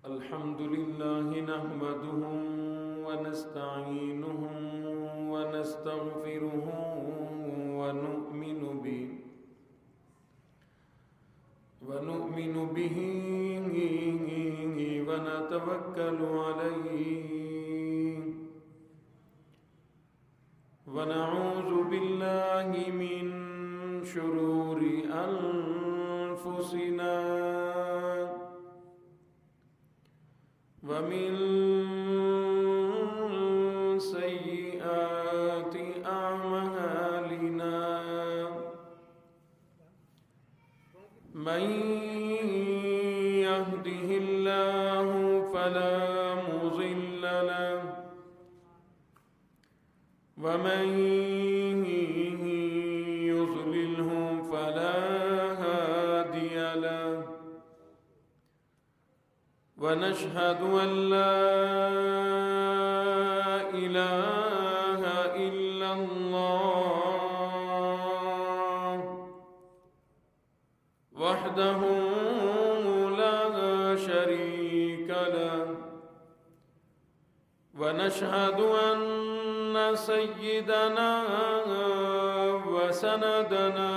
الحمد لله نحمده ونستعينه ونستغفره ونؤمن به ونتوكل عليه ونعوذ بالله من شرور أنفسنا ومن سيئات أعمالنا من يهده الله فلا مضل له ومن يضلله فلا هادي له ونشهد أن لا إله إلا الله وحده لا شريك له ونشهد أن سيدنا وسندنا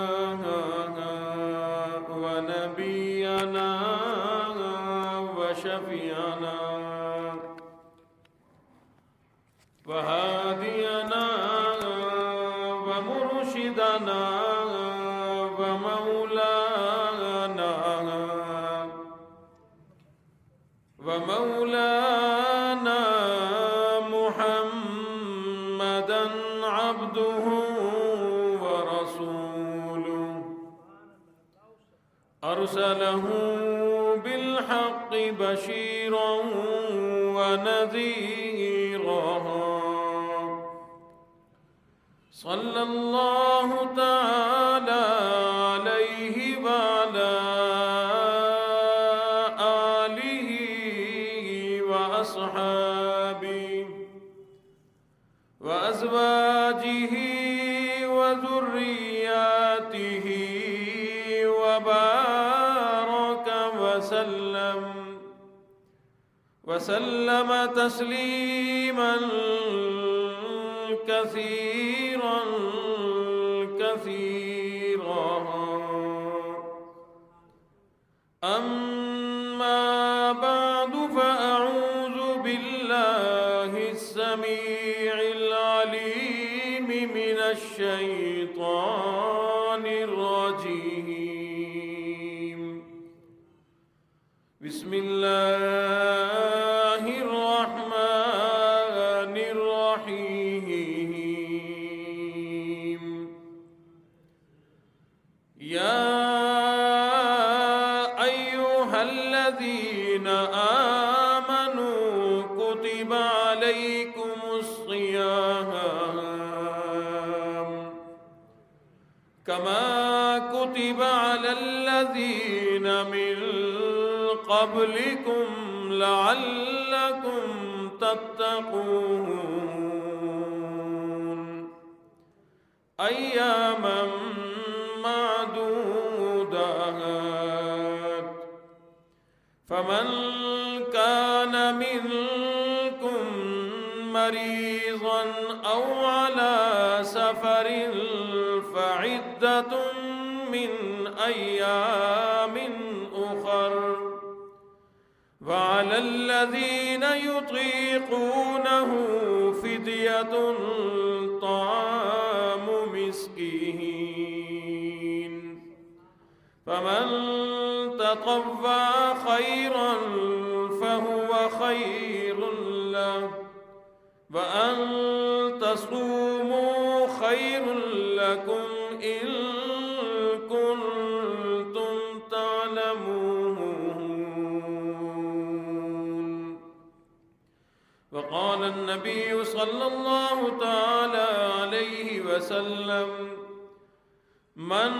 ونبينا وشفيعنا وهادينا ومرشدنا ومولانا محمدا عبده ورسوله أرسله بالحق بشيرا ونذيرا صلى الله تعالى عليه وعلى آله وأصحابه وأزواجه وذرياته وبارك وسلم تسليما كثيرا أما بعد فأعوذ بالله السميع العليم من الشيطان الرجيم بسم الله الرحمن الرحيم يا أيها الذين آمنوا كتب عليكم الصيام كما كتب على الذين من قبلكم لعلكم تتقون أياما معدودات فمن كان منكم مريضا أو على سفر فعدة من أيام أخر وعلى الذين يطيقونه فدية طعام مسكين فمن تطوع خيرا فهو خير له وأن تصوموا خير لكم إن كنتم تعلمون وقال النبي صلى الله تعالى عليه وسلم من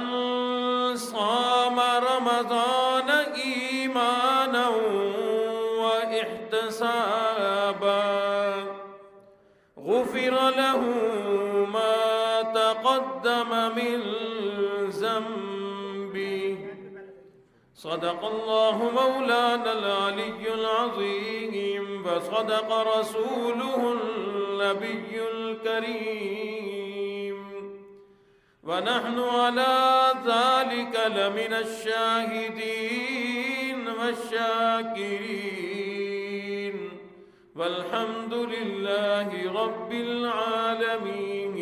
صام رمضان إيمانا واحتسابا غفر له ما تقدم من ذنبه صدق الله مولانا العلي العظيم وصدق رسوله النبي الكريم ونحن على ذلك لمن الشاهدين والشاكرين والحمد لله رب العالمين.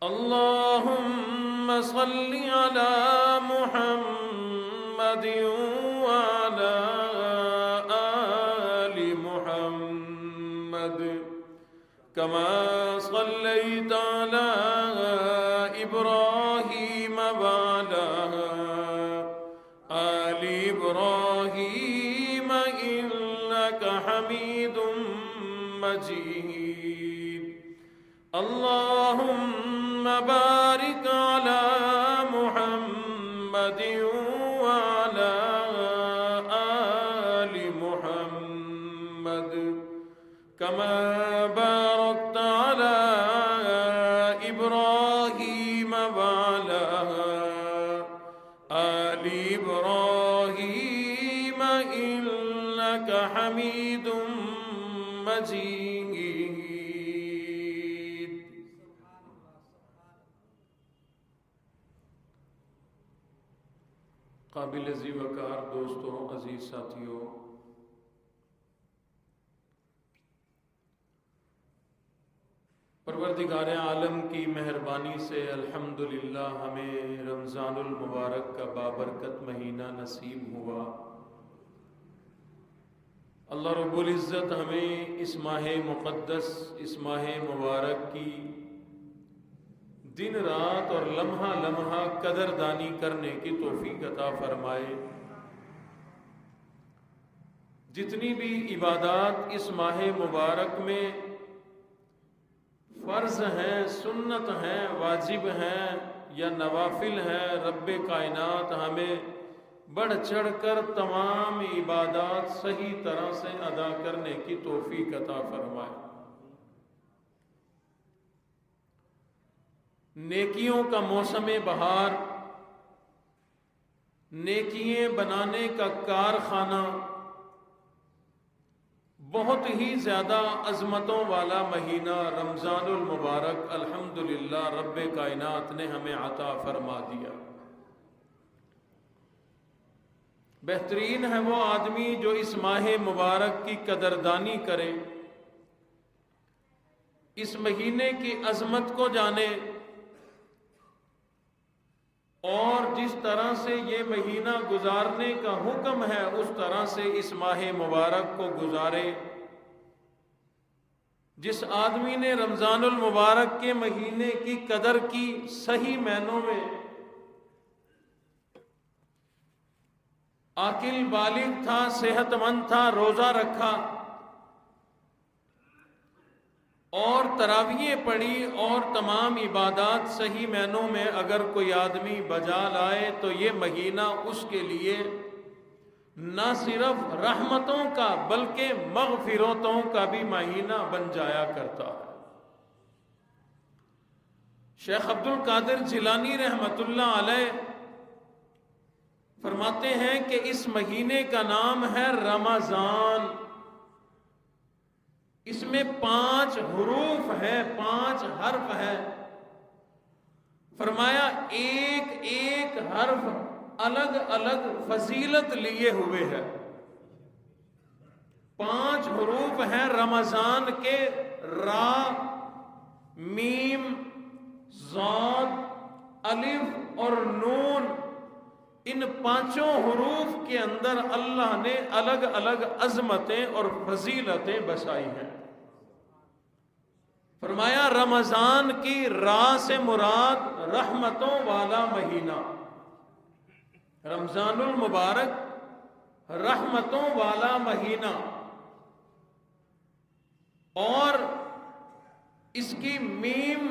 اللهم صل على محمد وعلى آل محمد كما صليت على إبراهيم وعلى آل إبراهيم إنك حميد مجيد. اللهم بارك على محمد وعلى آل محمد كما باركت على إبراهيم وعلى آل إبراهيم إنك حميد مجيد. قابل ذی وقار دوستوں، عزیز ساتھیوں، پروردگار عالم کی مہربانی سے الحمدللہ ہمیں رمضان المبارک کا بابرکت مہینہ نصیب ہوا. اللہ رب العزت ہمیں اس ماہ مقدس، اس ماہ مبارک کی دن رات اور لمحہ لمحہ قدردانی کرنے کی توفیق عطا فرمائے. جتنی بھی عبادات اس ماہ مبارک میں فرض ہیں، سنت ہیں، واجب ہیں یا نوافل ہیں، رب کائنات ہمیں بڑھ چڑھ کر تمام عبادات صحیح طرح سے ادا کرنے کی توفیق عطا فرمائے. نیکیوں کا موسم بہار، نیکیاں بنانے کا کارخانہ، بہت ہی زیادہ عظمتوں والا مہینہ رمضان المبارک الحمدللہ رب کائنات نے ہمیں عطا فرما دیا. بہترین ہے وہ آدمی جو اس ماہ مبارک کی قدردانی کرے، اس مہینے کی عظمت کو جانے اور جس طرح سے یہ مہینہ گزارنے کا حکم ہے اس طرح سے اس ماہ مبارک کو گزارے. جس آدمی نے رمضان المبارک کے مہینے کی قدر کی، صحیح معنوں میں عاقل بالغ تھا، صحت مند تھا، روزہ رکھا اور تراویح پڑھی اور تمام عبادات صحیح معنوں میں اگر کوئی آدمی بجا لائے تو یہ مہینہ اس کے لیے نہ صرف رحمتوں کا بلکہ مغفرتوں کا بھی مہینہ بن جایا کرتا ہے. شیخ عبد القادر جیلانی رحمت اللہ علیہ فرماتے ہیں کہ اس مہینے کا نام ہے رمضان. اس میں 5 حروف ہیں، 5 حرف ہیں. فرمایا ایک ایک حرف الگ الگ فضیلت لیے ہوئے ہے. 5 حروف ہیں رمضان کے، را، میم، ضاد، الف اور نون. ان 5 حروف کے اندر اللہ نے الگ الگ عظمتیں اور فضیلتیں بسائی ہیں. فرمایا رمضان کی را سے مراد رحمتوں والا مہینہ. رمضان المبارک رحمتوں والا مہینہ، اور اس کی میم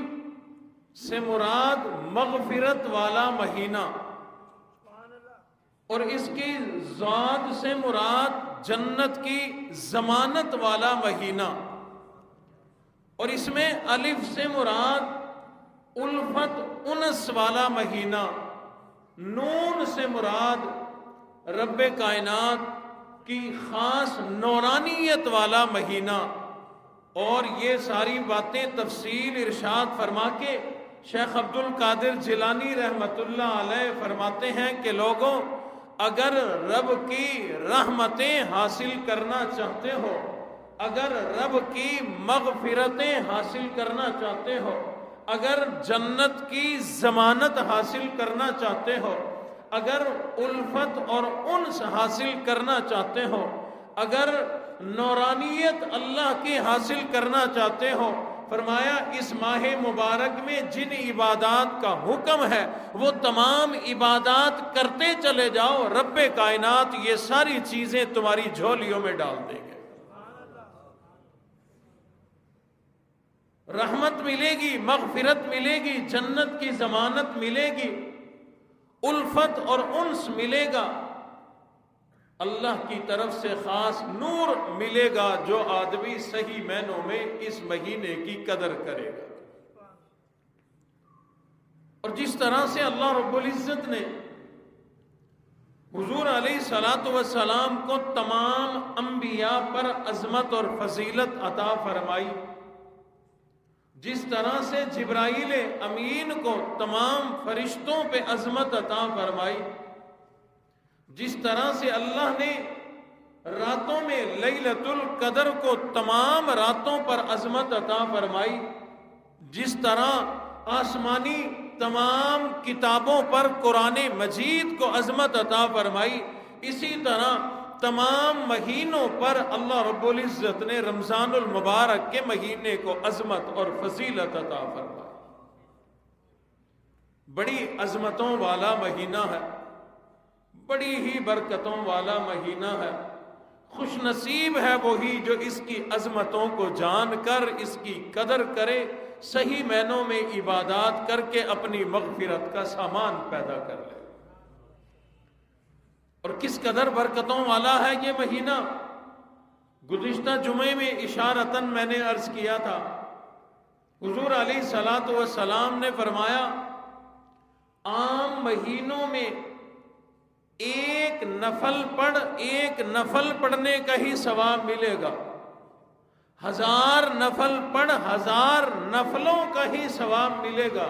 سے مراد مغفرت والا مہینہ، اور اس کی ضاد سے مراد جنت کی ضمانت والا مہینہ، اور اس میں الف سے مراد الفت، انس اقدس والا مہینہ، نون سے مراد رب کائنات کی خاص نورانیت والا مہینہ۔ اور یہ ساری باتیں تفصیل ارشاد فرما کے شیخ عبد القادر جیلانی رحمت اللہ علیہ فرماتے ہیں کہ لوگوں، اگر رب کی رحمتیں حاصل کرنا چاہتے ہو، اگر رب کی مغفرتیں حاصل کرنا چاہتے ہو، اگر جنت کی ضمانت حاصل کرنا چاہتے ہو، اگر الفت اور انس حاصل کرنا چاہتے ہو، اگر نورانیت اللہ کی حاصل کرنا چاہتے ہو، فرمایا اس ماہ مبارک میں جن عبادات کا حکم ہے وہ تمام عبادات کرتے چلے جاؤ، رب کائنات یہ ساری چیزیں تمہاری جھولیوں میں ڈال دیں گے۔ رحمت ملے گی، مغفرت ملے گی، جنت کی ضمانت ملے گی، الفت اور انس ملے گا، اللہ کی طرف سے خاص نور ملے گا جو آدمی صحیح معنوں میں اس مہینے کی قدر کرے گا۔ اور جس طرح سے اللہ رب العزت نے حضور علیہ الصلوۃ والسلام کو تمام انبیاء پر عظمت اور فضیلت عطا فرمائی، جس طرح سے جبرائیل امین کو تمام فرشتوں پہ عظمت عطا فرمائی، جس طرح سے اللہ نے راتوں میں لیلۃ القدر کو تمام راتوں پر عظمت عطا فرمائی، جس طرح آسمانی تمام کتابوں پر قرآن مجید کو عظمت عطا فرمائی، اسی طرح تمام مہینوں پر اللہ رب العزت نے رمضان المبارک کے مہینے کو عظمت اور فضیلت عطا فرمائی۔ بڑی عظمتوں والا مہینہ ہے، بڑی ہی برکتوں والا مہینہ ہے۔ خوش نصیب ہے وہی جو اس کی عظمتوں کو جان کر اس کی قدر کرے، صحیح معنوں میں عبادات کر کے اپنی مغفرت کا سامان پیدا کر لے۔ اور کس قدر برکتوں والا ہے یہ مہینہ، گزشتہ جمعے میں اشارتاً میں نے عرض کیا تھا، حضور علیہ الصلوۃ والسلام نے فرمایا عام مہینوں میں ایک نفل پڑھنے کا ہی ثواب ملے گا، 1000 نفل پڑھ 1000 نفلوں کا ہی ثواب ملے گا،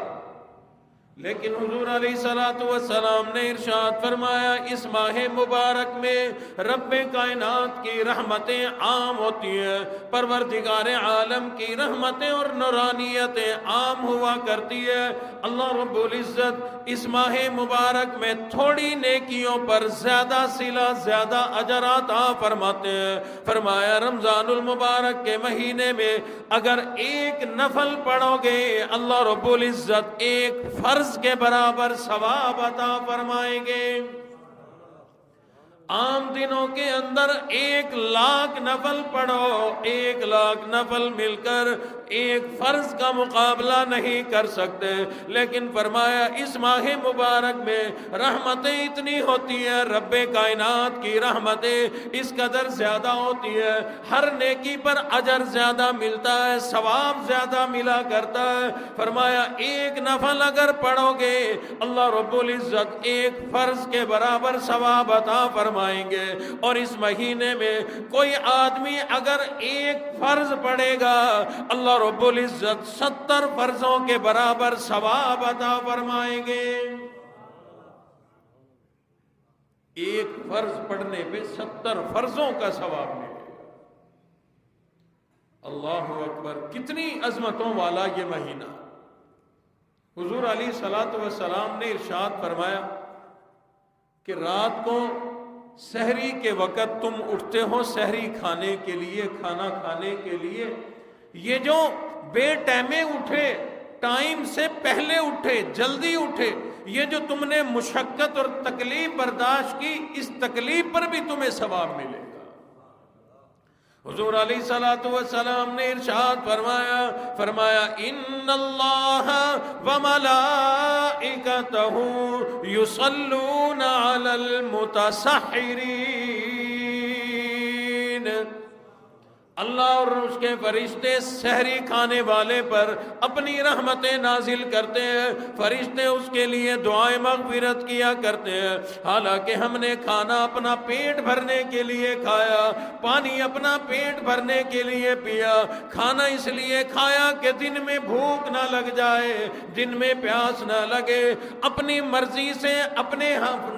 لیکن حضور علیہ الصلوۃ والسلام نے ارشاد فرمایا اس ماہ مبارک میں رب کائنات کی رحمتیں عام ہوتی ہیں، پروردگار عالم کی رحمتیں اور نورانیتیں عام ہوا کرتی ہے۔ اللہ رب العزت اس ماہ مبارک میں تھوڑی نیکیوں پر زیادہ صلہ، زیادہ اجر عطا فرماتے ہیں۔ فرمایا رمضان المبارک کے مہینے میں اگر ایک نفل پڑھو گے اللہ رب العزت ایک فرض کے برابر ثواب عطا فرمائیں گے۔ عام دنوں کے اندر 1,00,000 نفل پڑھو، 1,00,000 نفل مل کر ایک فرض کا مقابلہ نہیں کر سکتے، لیکن فرمایا اس ماہ مبارک میں رحمتیں اتنی ہوتی ہیں، رب کائنات کی رحمتیں اس قدر زیادہ ہوتی ہے، ہر نیکی پر اجر زیادہ ملتا ہے، ثواب زیادہ ملا کرتا ہے۔ فرمایا ایک نفل اگر پڑھو گے اللہ رب العزت ایک فرض کے برابر ثواب عطا فرمائیں گے۔ اور اس مہینے میں کوئی آدمی اگر ایک فرض پڑھے گا اللہ رب العزت 70 فرضوں کے برابر ثواب عطا فرمائیں گے۔ ایک فرض پڑھنے پہ 70 فرضوں کا ثواب ملے گا۔ اللہ اکبر، کتنی عظمتوں والا یہ مہینہ۔ حضور علیہ الصلوۃ والسلام نے ارشاد فرمایا کہ رات کو سحری کے وقت تم اٹھتے ہو سحری کھانے کے لیے، کھانا کھانے کے لیے، یہ جو بے ٹائمے اٹھے، ٹائم سے پہلے اٹھے، جلدی اٹھے، یہ جو تم نے مشقت اور تکلیف برداشت کی، اس تکلیف پر بھی تمہیں ثواب ملے گا۔ حضور علیہ الصلوۃ والسلام نے ارشاد فرمایا ان اللہ وملائکتہ یصلون علی المتسحرین، اللہ اور اس کے فرشتے سحری کھانے والے پر اپنی رحمتیں نازل کرتے ہیں، فرشتے اس کے لیے دعائیں مغفرت کیا کرتے ہیں۔ حالانکہ ہم نے کھانا اپنا پیٹ بھرنے کے لیے کھایا، پانی اپنا پیٹ بھرنے کے لیے پیا، کھانا اس لیے کھایا کہ دن میں بھوک نہ لگ جائے، دن میں پیاس نہ لگے، اپنی مرضی سے اپنے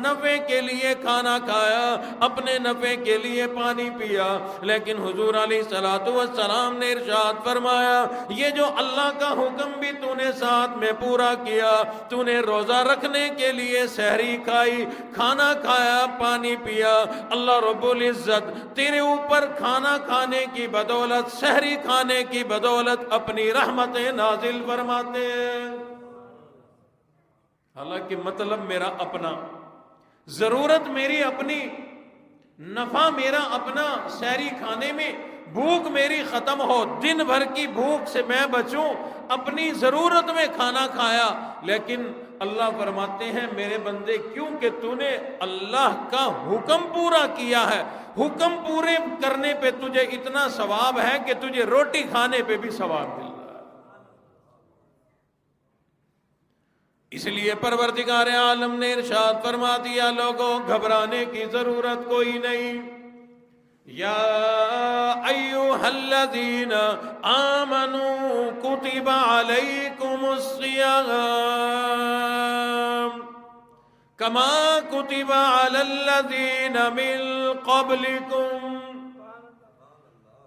نفع کے لیے کھانا کھایا، اپنے نفع کے لیے پانی پیا۔ لیکن حضور علیہ الصلوۃ والسلام نے ارشاد فرمایا، یہ جو اللہ کا حکم بھی تو نے ساتھ میں پورا کیا، تو نے روزہ رکھنے کے لیے سحری کھائی، کھانا کھایا، پانی پیا، اللہ رب العزت تیرے اوپر کھانا کھانے کی بدولت، سحری کھانے کی بدولت اپنی رحمتیں نازل فرماتے ہیں۔ حالانکہ مطلب میرا اپنا، ضرورت میری اپنی، نفع میرا اپنا سحری کھانے میں، بھوک میری ختم ہو، دن بھر کی بھوک سے میں بچوں، اپنی ضرورت میں کھانا کھایا۔ لیکن اللہ فرماتے ہیں میرے بندے کیونکہ تو نے اللہ کا حکم پورا کیا ہے، حکم پورے کرنے پہ تجھے اتنا ثواب ہے کہ تجھے روٹی کھانے پہ بھی ثواب مل رہا ہے۔ اس لیے پروردگار عالم نے ارشاد فرما دیا، لوگوں گھبرانے کی ضرورت کوئی نہیں۔ یا ایھا الذین آمنوا کتب علیکم الصیام کما کتب علی الذین من قبلکم۔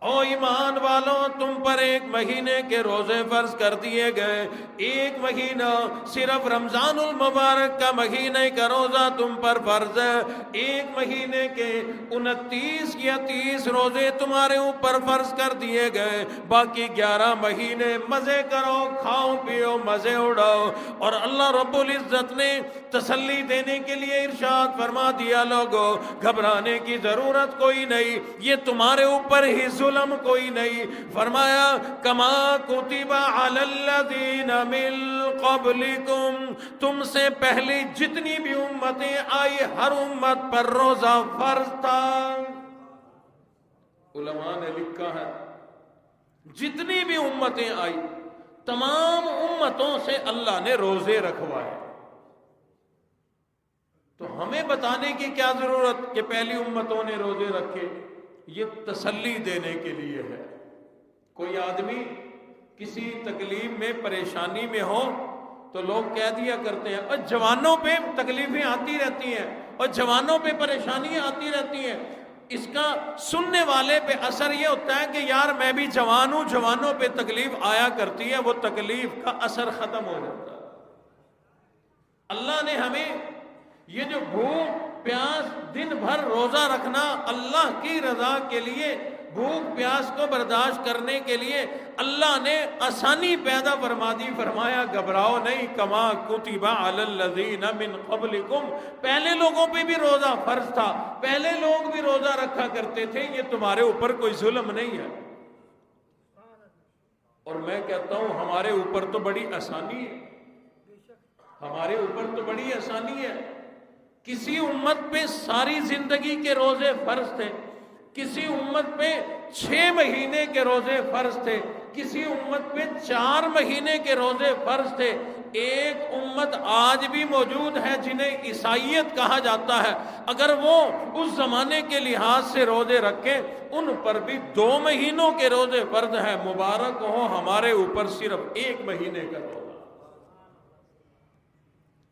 او ایمان والوں، تم پر ایک مہینے کے روزے فرض کر دیے گئے، ایک مہینہ صرف رمضان المبارک کا مہینے کا روزہ تم پر فرض ہے، ایک مہینے کے 29 یا 30 روزے تمہارے اوپر فرض کر دیے گئے، باقی 11 مہینے مزے کرو، کھاؤ پیو، مزے اڑاؤ۔ اور اللہ رب العزت نے تسلی دینے کے لیے ارشاد فرما دیا، لوگو گھبرانے کی ضرورت کوئی نہیں، یہ تمہارے اوپر ہی ظلم کوئی نہیں۔ فرمایا کما کتب علی الذین من قبلکم، تم سے پہلی جتنی بھی امتیں آئی ہر امت پر روزہ فرض تھا۔ علماء نے لکھا ہے جتنی بھی امتیں آئی تمام امتوں سے اللہ نے روزے رکھوائے۔ تو ہمیں بتانے کی کیا ضرورت کہ پہلی امتوں نے روزے رکھے؟ یہ تسلی دینے کے لیے ہے۔ کوئی آدمی کسی تکلیف میں، پریشانی میں ہو تو لوگ کہہ دیا کرتے ہیں اور جوانوں پہ تکلیفیں آتی رہتی ہیں اور جوانوں پہ پریشانیاں آتی رہتی ہیں۔ اس کا سننے والے پہ اثر یہ ہوتا ہے کہ یار میں بھی جوان ہوں، جوانوں پہ تکلیف آیا کرتی ہے، وہ تکلیف کا اثر ختم ہو جاتا ہے۔ اللہ نے ہمیں یہ جو بھوک پیاس، دن بھر روزہ رکھنا اللہ کی رضا کے لیے، بھوک پیاس کو برداشت کرنے کے لیے اللہ نے آسانی پیدا فرما دی۔ فرمایا گھبراؤ نہیں، کما کتب علی الذین من قبلکم، پہلے لوگوں پہ بھی روزہ فرض تھا، پہلے لوگ بھی روزہ رکھا کرتے تھے، یہ تمہارے اوپر کوئی ظلم نہیں ہے۔ اور میں کہتا ہوں ہمارے اوپر تو بڑی آسانی ہے، ہمارے اوپر تو بڑی آسانی ہے۔ کسی امت پہ ساری زندگی کے روزے فرض تھے، کسی امت پہ 6 مہینے کے روزے فرض تھے، کسی امت پہ 4 مہینے کے روزے فرض تھے۔ ایک امت آج بھی موجود ہے جنہیں عیسائیت کہا جاتا ہے، اگر وہ اس زمانے کے لحاظ سے روزے رکھیں ان پر بھی 2 مہینوں کے روزے فرض ہیں۔ مبارک ہو ہمارے اوپر صرف 1 مہینے کا روزہ۔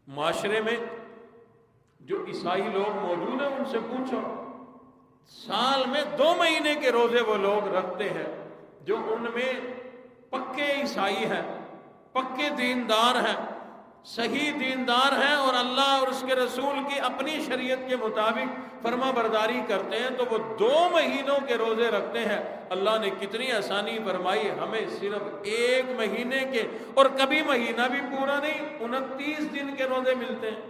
معاشرے میں جو عیسائی لوگ موجود ہیں ان سے پوچھو، سال میں 2 مہینے کے روزے وہ لوگ رکھتے ہیں جو ان میں پکے عیسائی ہیں، پکے دیندار ہیں، صحیح دیندار ہیں اور اللہ اور اس کے رسول کی اپنی شریعت کے مطابق فرما برداری کرتے ہیں، تو وہ 2 مہینوں کے روزے رکھتے ہیں۔ اللہ نے کتنی آسانی فرمائی، ہمیں صرف 1 مہینے کے، اور کبھی مہینہ بھی پورا نہیں، 29 دن کے روزے ملتے ہیں۔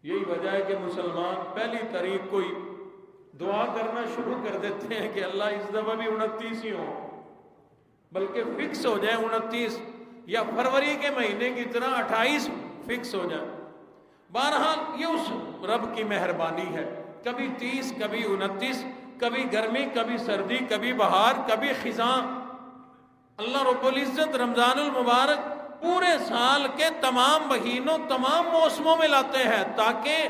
یہی وجہ ہے کہ مسلمان پہلی تاریخ کو ہی دعا کرنا شروع کر دیتے ہیں کہ اللہ اس دفعہ بھی 29 ہی ہو، بلکہ فکس ہو جائے 29، یا فروری کے مہینے کی طرح 28 فکس ہو جائے۔ بہرحال یہ اس رب کی مہربانی ہے، کبھی 30، کبھی 29، کبھی گرمی، کبھی سردی، کبھی بہار، کبھی خزاں۔ اللہ رب العزت رمضان المبارک پورے سال کے تمام مہینوں، تمام موسموں میں لاتے ہیں تاکہ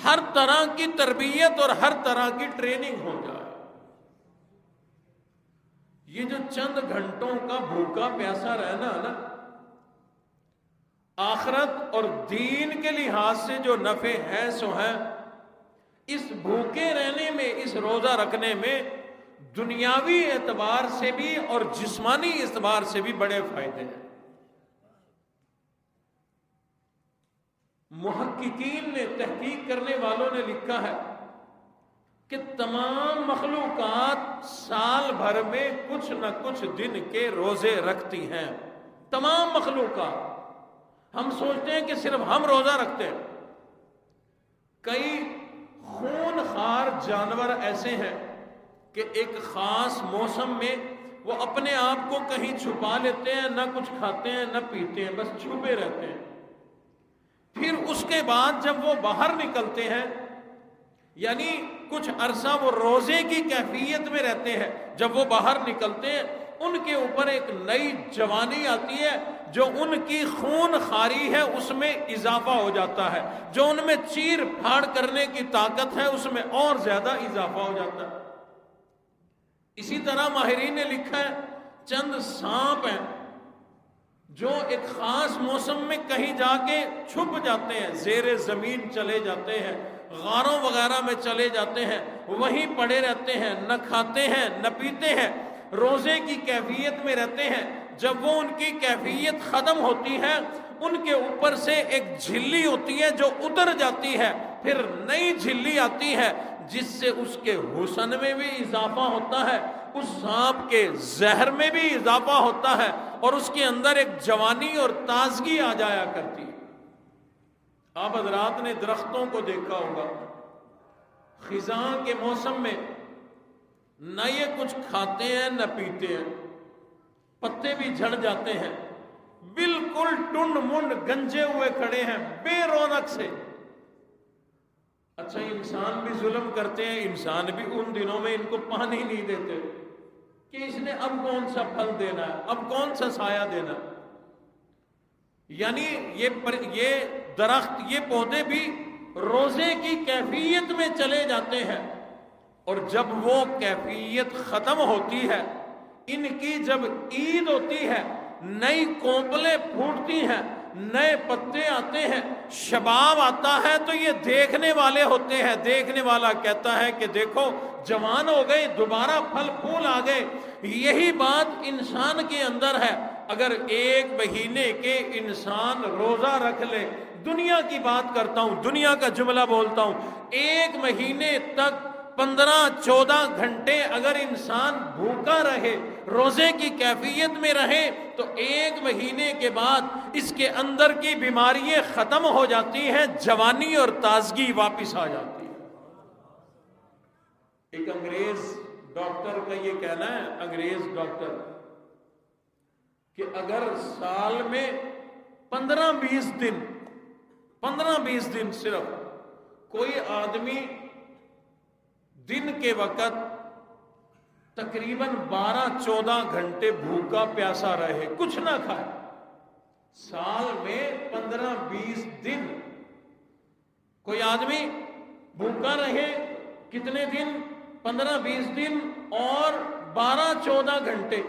ہر طرح کی تربیت اور ہر طرح کی ٹریننگ ہو جائے۔ یہ جو چند گھنٹوں کا بھوکا پیاسا رہنا نا، آخرت اور دین کے لحاظ سے جو نفع ہے سو ہے، اس بھوکے رہنے میں، اس روزہ رکھنے میں دنیاوی اعتبار سے بھی اور جسمانی اعتبار سے بھی بڑے فائدے ہیں۔ محققین نے، تحقیق کرنے والوں نے لکھا ہے کہ تمام مخلوقات سال بھر میں کچھ نہ کچھ دن کے روزے رکھتی ہیں، تمام مخلوقات۔ ہم سوچتے ہیں کہ صرف ہم روزہ رکھتے ہیں، کئی خون خوار جانور ایسے ہیں کہ ایک خاص موسم میں وہ اپنے آپ کو کہیں چھپا لیتے ہیں، نہ کچھ کھاتے ہیں نہ پیتے ہیں، بس چھپے رہتے ہیں۔ پھر اس کے بعد جب وہ باہر نکلتے ہیں، یعنی کچھ عرصہ وہ روزے کی کیفیت میں رہتے ہیں، جب وہ باہر نکلتے ہیں ان کے اوپر ایک نئی جوانی آتی ہے، جو ان کی خون خاری ہے اس میں اضافہ ہو جاتا ہے، جو ان میں چیر پھاڑ کرنے کی طاقت ہے اس میں اور زیادہ اضافہ ہو جاتا ہے۔ اسی طرح ماہرین نے لکھا ہے چند سانپ ہیں جو ایک خاص موسم میں کہیں جا کے چھپ جاتے ہیں، زیر زمین چلے جاتے ہیں، غاروں وغیرہ میں چلے جاتے ہیں، وہیں پڑے رہتے ہیں، نہ کھاتے ہیں نہ پیتے ہیں، روزے کی کیفیت میں رہتے ہیں۔ جب وہ ان کی کیفیت ختم ہوتی ہے، ان کے اوپر سے ایک جھلی ہوتی ہے جو اتر جاتی ہے، پھر نئی جھلی آتی ہے جس سے اس کے حسن میں بھی اضافہ ہوتا ہے، اس سانپ کے زہر میں بھی اضافہ ہوتا ہے، اور اس کے اندر ایک جوانی اور تازگی آ جایا کرتی ہے۔ آپ حضرات نے درختوں کو دیکھا ہوگا، خزاں کے موسم میں نہ یہ کچھ کھاتے ہیں نہ پیتے ہیں، پتے بھی جھڑ جاتے ہیں، بالکل ٹنڈ منڈ گنجے ہوئے کھڑے ہیں بے رونق سے۔ اچھا انسان بھی ظلم کرتے ہیں، انسان بھی ان دنوں میں ان کو پانی نہیں دیتے کہ اس نے اب کون سا پھل دینا ہے، اب کون سا سایہ دینا ہے۔ یعنی یہ درخت، یہ پودے بھی روزے کی کیفیت میں چلے جاتے ہیں، اور جب وہ کیفیت ختم ہوتی ہے، ان کی جب عید ہوتی ہے، نئی کونپلیں پھوٹتی ہیں، نئے پتے آتے ہیں، شباب آتا ہے، تو یہ دیکھنے والے ہوتے ہیں، دیکھنے والا کہتا ہے کہ دیکھو جوان ہو گئے، دوبارہ پھل پھول آ گئے۔ یہی بات انسان کے اندر ہے۔ اگر ایک مہینے کے انسان روزہ رکھ لے، دنیا کی بات کرتا ہوں، دنیا کا جملہ بولتا ہوں، ایک مہینے تک 15-14 گھنٹے اگر انسان بھوکا رہے، روزے کی کیفیت میں رہے، تو ایک مہینے کے بعد اس کے اندر کی بیماریاں ختم ہو جاتی ہیں، جوانی اور تازگی واپس آ جاتی ہے۔ ایک انگریز ڈاکٹر کا یہ کہنا ہے، انگریز ڈاکٹر، کہ اگر سال میں 15-20 دن صرف کوئی آدمی دن کے وقت تقریباً 12-14 گھنٹے بھوکا پیاسا رہے، کچھ نہ کھائے، سال میں 15-20 دن کوئی آدمی بھوکا رہے، کتنے دن؟ 15-20 دن اور 12-14 گھنٹے،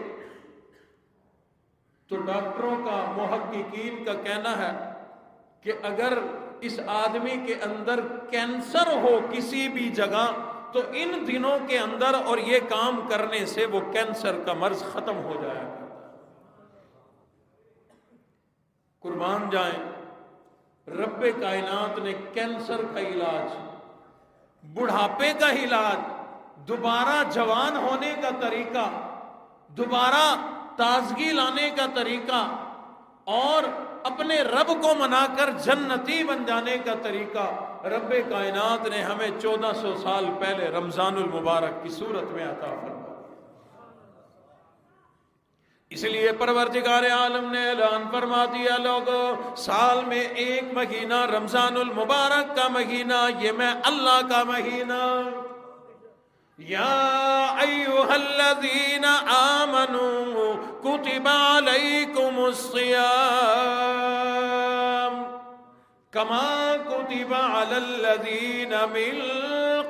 تو ڈاکٹروں کا، محققین کا کہنا ہے کہ اگر اس آدمی کے اندر کینسر ہو کسی بھی جگہ، تو ان دنوں کے اندر اور یہ کام کرنے سے وہ کینسر کا مرض ختم ہو جائے گا۔ قربان جائیں، رب کائنات نے کینسر کا علاج، بڑھاپے کا علاج، دوبارہ جوان ہونے کا طریقہ، دوبارہ تازگی لانے کا طریقہ، اور اپنے رب کو منا کر جنتی بن جانے کا طریقہ رب کائنات نے ہمیں 1400 سال پہلے رمضان المبارک کی صورت میں عطا فرمایا۔ اس لیے پروردگار عالم نے اعلان فرما دیا، لوگو سال میں ایک مہینہ رمضان المبارک کا مہینہ، یہ میں اللہ کا مہینہ، یا ایھا الذین آمنوا کتب علیکم الصیام کما کتب علی الذین من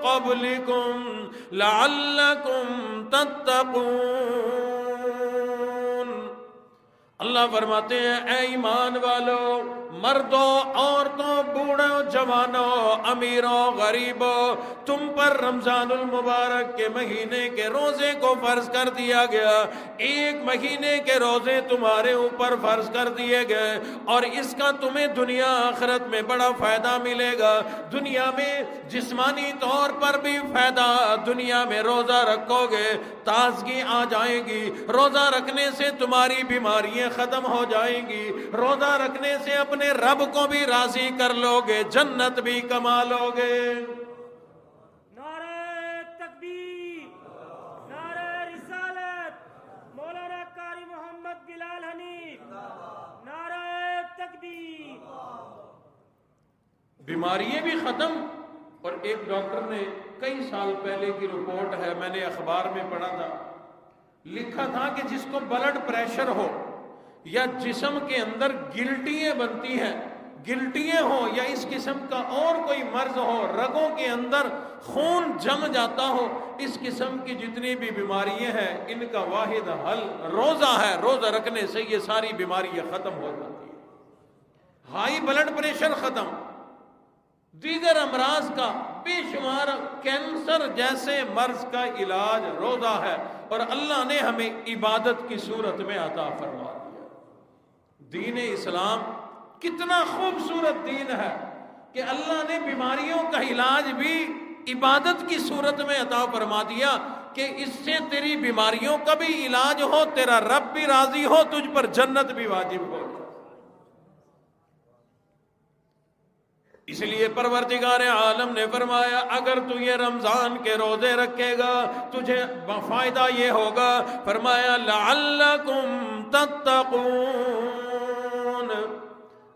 قبلکم لعلکم تتقون۔ اللہ فرماتے ہیں اے ایمان والو، مردوں، عورتوں، بوڑھوں، جوانوں، امیروں، غریبوں، تم پر رمضان المبارک کے مہینے کے روزے کو فرض کر دیا گیا۔ ایک مہینے کے روزے تمہارے اوپر فرض کر دیے گئے، اور اس کا تمہیں دنیا آخرت میں بڑا فائدہ ملے گا۔ دنیا میں جسمانی طور پر بھی فائدہ، دنیا میں روزہ رکھو گے تازگی آ جائے گی، روزہ رکھنے سے تمہاری بیماریاں ختم ہو جائیں گی، روزہ رکھنے سے اپنے رب کو بھی راضی کر لو گے، جنت بھی کما لو گے۔ نعرہ تکبیر، نعرہ رسالت، مولانا قاری محمد بلال حنیف، نعرہ تکبیر۔ بیماریاں بھی ختم۔ اور ایک ڈاکٹر نے کئی سال پہلے کی رپورٹ ہے، میں نے اخبار میں پڑھا تھا، لکھا تھا کہ جس کو بلڈ پریشر ہو یا جسم کے اندر گلٹیاں بنتی ہیں، گلٹیاں ہو یا اس قسم کا اور کوئی مرض ہو، رگوں کے اندر خون جم جاتا ہو، اس قسم کی جتنی بھی بیماریاں ہیں ان کا واحد حل روزہ ہے۔ روزہ رکھنے سے یہ ساری بیماریاں ختم ہو جاتی ہیں۔ ہائی بلڈ پریشر ختم، دیگر امراض کا بے شمار، کینسر جیسے مرض کا علاج روزہ ہے، اور اللہ نے ہمیں عبادت کی صورت میں عطا فرما دیا۔ دین اسلام کتنا خوبصورت دین ہے کہ اللہ نے بیماریوں کا علاج بھی عبادت کی صورت میں عطا فرما دیا، کہ اس سے تیری بیماریوں کا بھی علاج ہو، تیرا رب بھی راضی ہو، تجھ پر جنت بھی واجب ہو۔ اس لیے پروردگار عالم نے فرمایا اگر تو یہ رمضان کے روزے رکھے گا تجھے فائدہ یہ ہوگا، فرمایا لعلکم تتقون،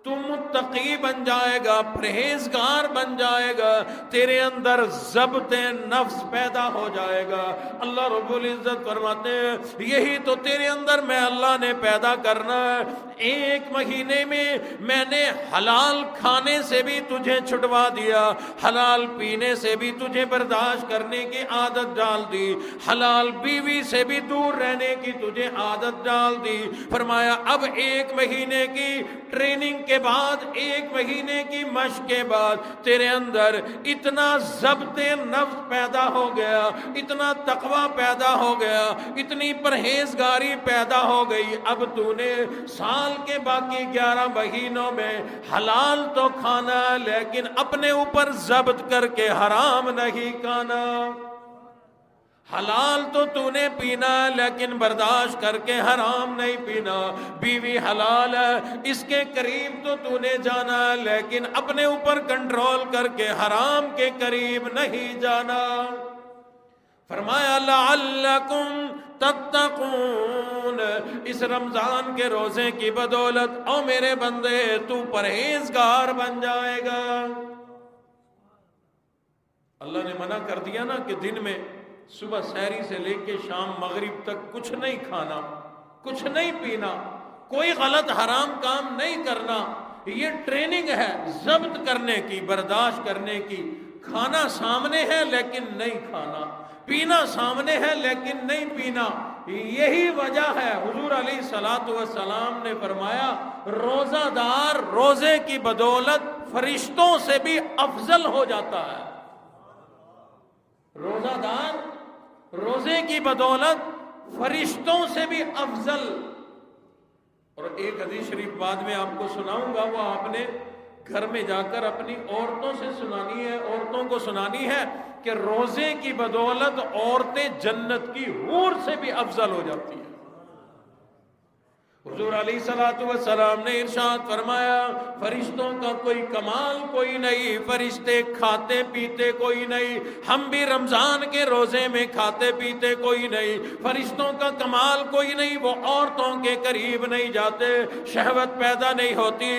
تم متقی بن جائے گا، پرہیزگار بن جائے گا، تیرے اندر ضبط نفس پیدا ہو جائے گا۔ اللہ رب العزت فرماتے ہیں یہی تو تیرے اندر میں اللہ نے پیدا کرنا ہے۔ ایک مہینے میں میں نے حلال کھانے سے بھی تجھے چھٹوا دیا، حلال پینے سے بھی تجھے برداشت کرنے کی عادت ڈال دی، حلال بیوی سے بھی دور رہنے کی تجھے عادت ڈال دی۔ فرمایا اب ایک مہینے کی ٹریننگ کے بعد، ایک مہینے کی مشق کے بعد تیرے اندر اتنا ضبط نفس پیدا ہو گیا، اتنا تقوی پیدا ہو گیا، اتنی پرہیزگاری پیدا ہو گئی، اب تو نے سال کے باقی 11 مہینوں میں حلال تو کھانا لیکن اپنے اوپر ضبط کر کے حرام نہیں کھانا، حلال تو نے پینا لیکن برداشت کر کے حرام نہیں پینا، بیوی حلال ہے اس کے قریب تو نے جانا لیکن اپنے اوپر کنٹرول کر کے حرام کے قریب نہیں جانا۔ فرمایا لعلکم تتقون، اس رمضان کے روزے کی بدولت او میرے بندے تو پرہیزگار بن جائے گا۔ اللہ نے منع کر دیا نا کہ دن میں صبح سحری سے لے کے شام مغرب تک کچھ نہیں کھانا، کچھ نہیں پینا، کوئی غلط حرام کام نہیں کرنا، یہ ٹریننگ ہے ضبط کرنے کی، برداشت کرنے کی۔ کھانا سامنے ہے لیکن نہیں کھانا، پینا سامنے ہے لیکن نہیں پینا۔ یہی وجہ ہے حضور علیہ الصلوۃ والسلام نے فرمایا روزہ دار روزے کی بدولت فرشتوں سے بھی افضل ہو جاتا ہے۔ روزہ دار روزے کی بدولت فرشتوں سے بھی افضل۔ اور ایک حدیث شریف بعد میں آپ کو سناؤں گا، وہ آپ نے گھر میں جا کر اپنی عورتوں سے سنانی ہے، عورتوں کو سنانی ہے کہ روزے کی بدولت عورتیں جنت کی حور سے بھی افضل ہو جاتی ہیں۔ حضور علیہ الصلوۃ والسلام نے ارشاد فرمایا فرشتوں کا کوئی کمال کوئی نہیں، فرشتے کھاتے پیتے کوئی نہیں، ہم بھی رمضان کے روزے میں کھاتے پیتے کوئی نہیں، فرشتوں کا کمال کوئی نہیں، وہ عورتوں کے قریب نہیں جاتے، شہوت پیدا نہیں ہوتی،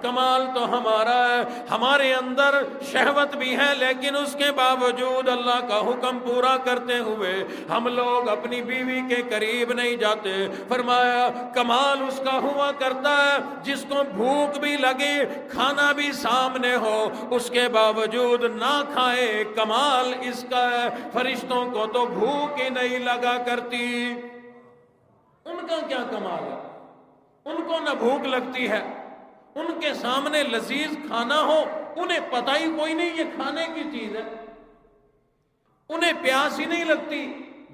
کمال تو ہمارا ہے، ہمارے اندر شہوت بھی ہے لیکن اس کے باوجود اللہ کا حکم پورا کرتے ہوئے ہم لوگ اپنی بیوی کے قریب نہیں جاتے۔ فرمایا کمال اس کا ہوا کرتا ہے جس کو بھوک بھی لگے، کھانا بھی سامنے ہو، اس کے باوجود نہ کھائے، کمال اس کا ہے۔ فرشتوں کو تو بھوک ہی نہیں لگا کرتی، ان کا کیا کمال ہے؟ ان کو نہ بھوک لگتی ہے، ان کے سامنے لذیذ کھانا ہو انہیں پتہ ہی کوئی نہیں یہ کھانے کی چیز ہے، انہیں پیاس ہی نہیں لگتی،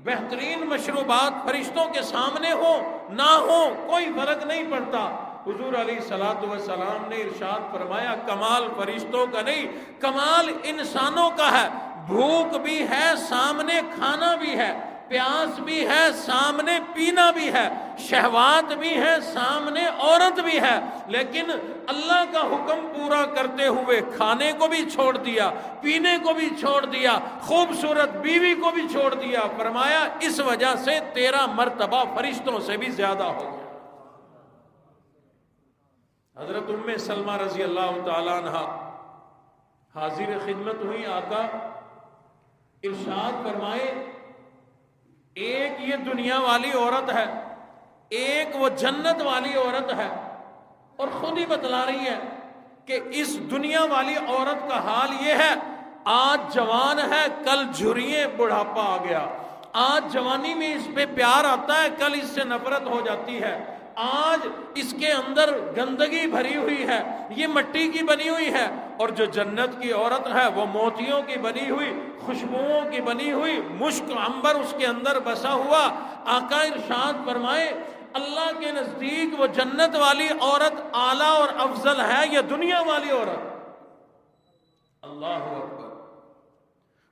بہترین مشروبات فرشتوں کے سامنے ہو نہ ہو کوئی فرق نہیں پڑتا۔ حضور علیہ الصلوۃ والسلام نے ارشاد فرمایا کمال فرشتوں کا نہیں، کمال انسانوں کا ہے، بھوک بھی ہے سامنے کھانا بھی ہے، پیاس بھی ہے سامنے پینا بھی ہے، شہوات بھی ہے سامنے عورت بھی ہے، لیکن اللہ کا حکم پورا کرتے ہوئے کھانے کو بھی چھوڑ دیا، پینے کو بھی چھوڑ دیا، خوبصورت بیوی کو بھی چھوڑ دیا۔ فرمایا اس وجہ سے تیرا مرتبہ فرشتوں سے بھی زیادہ ہو گیا۔ حضرت ام سلمہ رضی اللہ تعالیٰ عنہ حاضر خدمت ہوئی، آقا ارشاد فرمائے ایک یہ دنیا والی عورت ہے، ایک وہ جنت والی عورت ہے، اور خود ہی بتلا رہی ہے کہ اس دنیا والی عورت کا حال یہ ہے آج جوان ہے کل جھریے بڑھاپا آ گیا، آج جوانی میں اس پہ پیار آتا ہے کل اس سے نفرت ہو جاتی ہے، آج اس کے اندر گندگی بھری ہوئی ہے، یہ مٹی کی بنی ہوئی ہے، اور جو جنت کی عورت ہے وہ موتیوں کی بنی ہوئی، خوشبوؤں کی بنی ہوئی، مشک عنبر اس کے اندر بسا ہوا۔ آقا ارشاد فرمائے اللہ کے نزدیک وہ جنت والی عورت اعلیٰ اور افضل ہے یا دنیا والی عورت؟ اللہ اکبر۔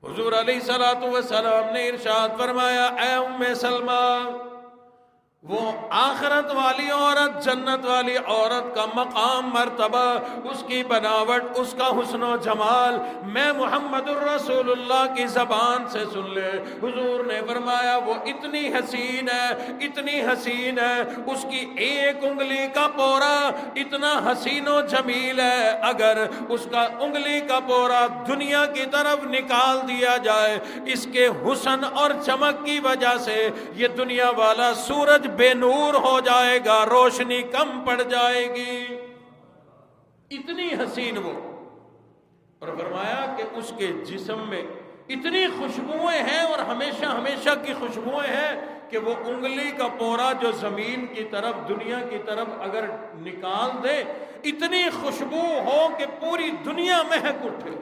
حضور علیہ الصلوۃ والسلام نے ارشاد فرمایا اے ام سلمہ، وہ آخرت والی عورت، جنت والی عورت کا مقام مرتبہ، اس کی بناوٹ، اس کا حسن و جمال میں محمد الرسول اللہ کی زبان سے سن لے۔ حضور نے فرمایا وہ اتنی حسین ہے، اتنی حسین ہے، اس کی ایک انگلی کا پورا اتنا حسین و جمیل ہے، اگر اس کا انگلی کا پورا دنیا کی طرف نکال دیا جائے اس کے حسن اور چمک کی وجہ سے یہ دنیا والا سورج بے نور ہو جائے گا، روشنی کم پڑ جائے گی، اتنی حسین وہ۔ اور فرمایا کہ اس کے جسم میں اتنی خوشبوئیں ہیں اور ہمیشہ ہمیشہ کی خوشبوئیں ہیں کہ وہ انگلی کا پورا جو زمین کی طرف دنیا کی طرف اگر نکال دے اتنی خوشبو ہو کہ پوری دنیا مہک اٹھے۔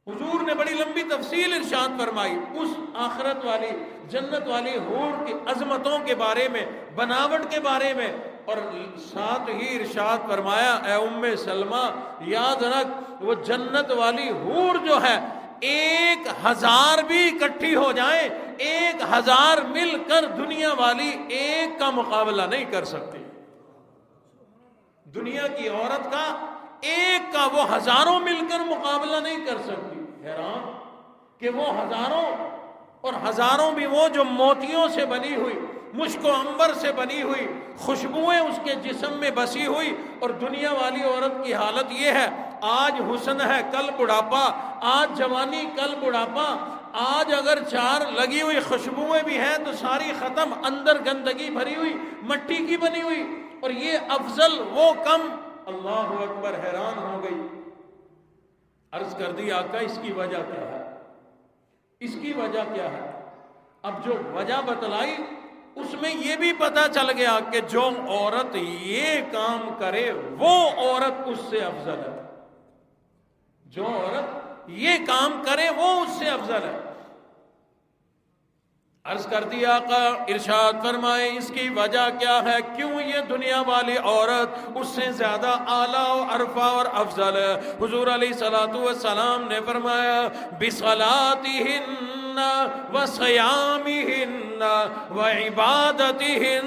حضور نے بڑی لمبی تفصیل ارشاد فرمائی اس آخرت والی جنت والی حور کی عظمتوں کے بارے میں، بناوٹ کے بارے میں، اور ساتھ ہی ارشاد فرمایا اے ام سلمہ یاد رکھ وہ جنت والی حور جو ہے 1000 بھی اکٹھی ہو جائیں، 1000 مل کر دنیا والی ایک کا مقابلہ نہیں کر سکتی۔ دنیا کی عورت کا ایک کا وہ ہزاروں مل کر مقابلہ نہیں کر سکتی۔ حیران کہ وہ ہزاروں اور ہزاروں بھی وہ جو موتیوں سے بنی ہوئی، مشک و عنبر سے بنی ہوئی، خوشبوئیں اس کے جسم میں بسی ہوئی، اور دنیا والی عورت کی حالت یہ ہے آج حسن ہے کل بڑھاپا، آج جوانی کل بڑھاپا، آج اگر 4 لگی ہوئی خوشبوئیں بھی ہیں تو ساری ختم، اندر گندگی بھری ہوئی، مٹی کی بنی ہوئی، اور یہ افضل وہ کم۔ اللہ اکبر، حیران ہو گئی، عرض کر دی آقا اس کی وجہ کیا ہے، اس کی وجہ کیا ہے؟ اب جو وجہ بتلائی اس میں یہ بھی پتا چل گیا کہ جو عورت یہ کام کرے وہ عورت اس سے افضل ہے، جو عورت یہ کام کرے وہ اس سے افضل ہے۔ عرض کر دیا آقا ارشاد فرمائے اس کی وجہ کیا ہے، کیوں یہ دنیا والی عورت اس سے زیادہ اعلیٰ و عرفہ اور افضل ہے؟ حضور علیہ الصلوۃ والسلام نے فرمایا بصلاتہن وصیامہن وعبادتہن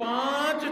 5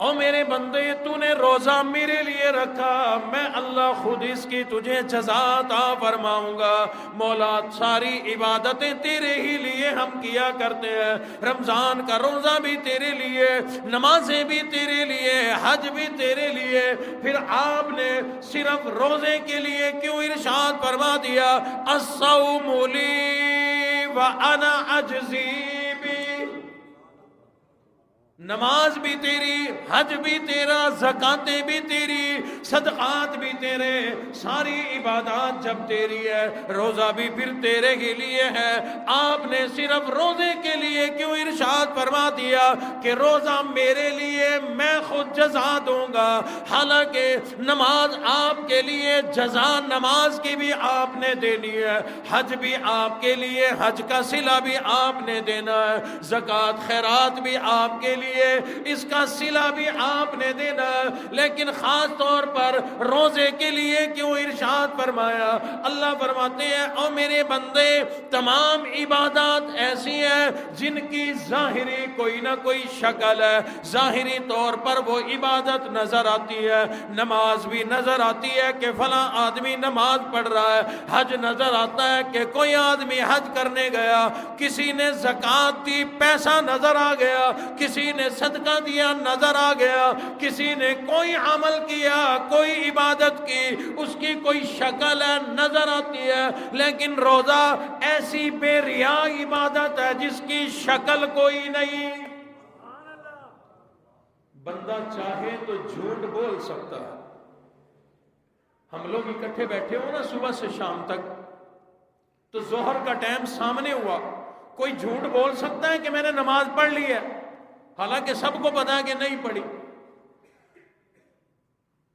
او میرے بندے تو نے روزہ میرے لیے رکھا، میں اللہ خود اس کی تجھے جزا عطا فرماؤں گا۔ مولا ساری عبادتیں تیرے ہی لیے ہم کیا کرتے ہیں، رمضان کا روزہ بھی تیرے لیے، نمازیں بھی تیرے لیے، حج بھی تیرے لیے، پھر آپ نے صرف روزے کے لیے کیوں ارشاد فرما دیا الصوم لی وانا اجزی بی؟ نماز بھی تیری، حج بھی تیرا، زکاتیں بھی تیری، صدقات بھی تیرے، ساری عبادات جب تیری ہے، روزہ بھی پھر تیرے ہی لیے ہے۔ آپ نے صرف روزے کے لیے کیوں ارشاد فرما دیا کہ روزہ میرے لیے، میں خود جزا دوں گا؟ حالانکہ نماز آپ کے لیے، جزا نماز کی بھی آپ نے دینی ہے، حج بھی آپ کے لیے، حج کا صلہ بھی آپ نے دینا ہے، زکات خیرات بھی آپ کے لیے، اس کا صلہ بھی آپ نے دینا ہے، لیکن خاص طور پر روزے کے لیے کیوں ارشاد فرمایا؟ اللہ فرماتے ہیں او میرے بندے، تمام عبادات ایسی ہیں جن کی ظاہری کوئی نہ کوئی شکل ہے، ظاہری طور پر وہ عبادت نظر آتی ہے، نماز بھی نظر آتی ہے کہ فلاں آدمی نماز پڑھ رہا ہے، حج نظر آتا ہے کہ کوئی آدمی حج کرنے گیا، کسی نے زکات دی پیسہ نظر آ گیا، کسی نے صدقہ دیا نظر آ گیا، کسی نے کوئی عمل کیا، کوئی عبادت کی، اس کی کوئی شکل ہے نظر آتی ہے، لیکن روزہ ایسی بے ریا عبادت ہے جس کی شکل کوئی نہیں۔ بندہ چاہے تو جھوٹ بول سکتا ہے۔ ہم لوگ اکٹھے بیٹھے ہو نا صبح سے شام تک، تو ظہر کا ٹائم سامنے ہوا، کوئی جھوٹ بول سکتا ہے کہ میں نے نماز پڑھ لی ہے، حالانکہ سب کو پتا ہے کہ نہیں پڑھی۔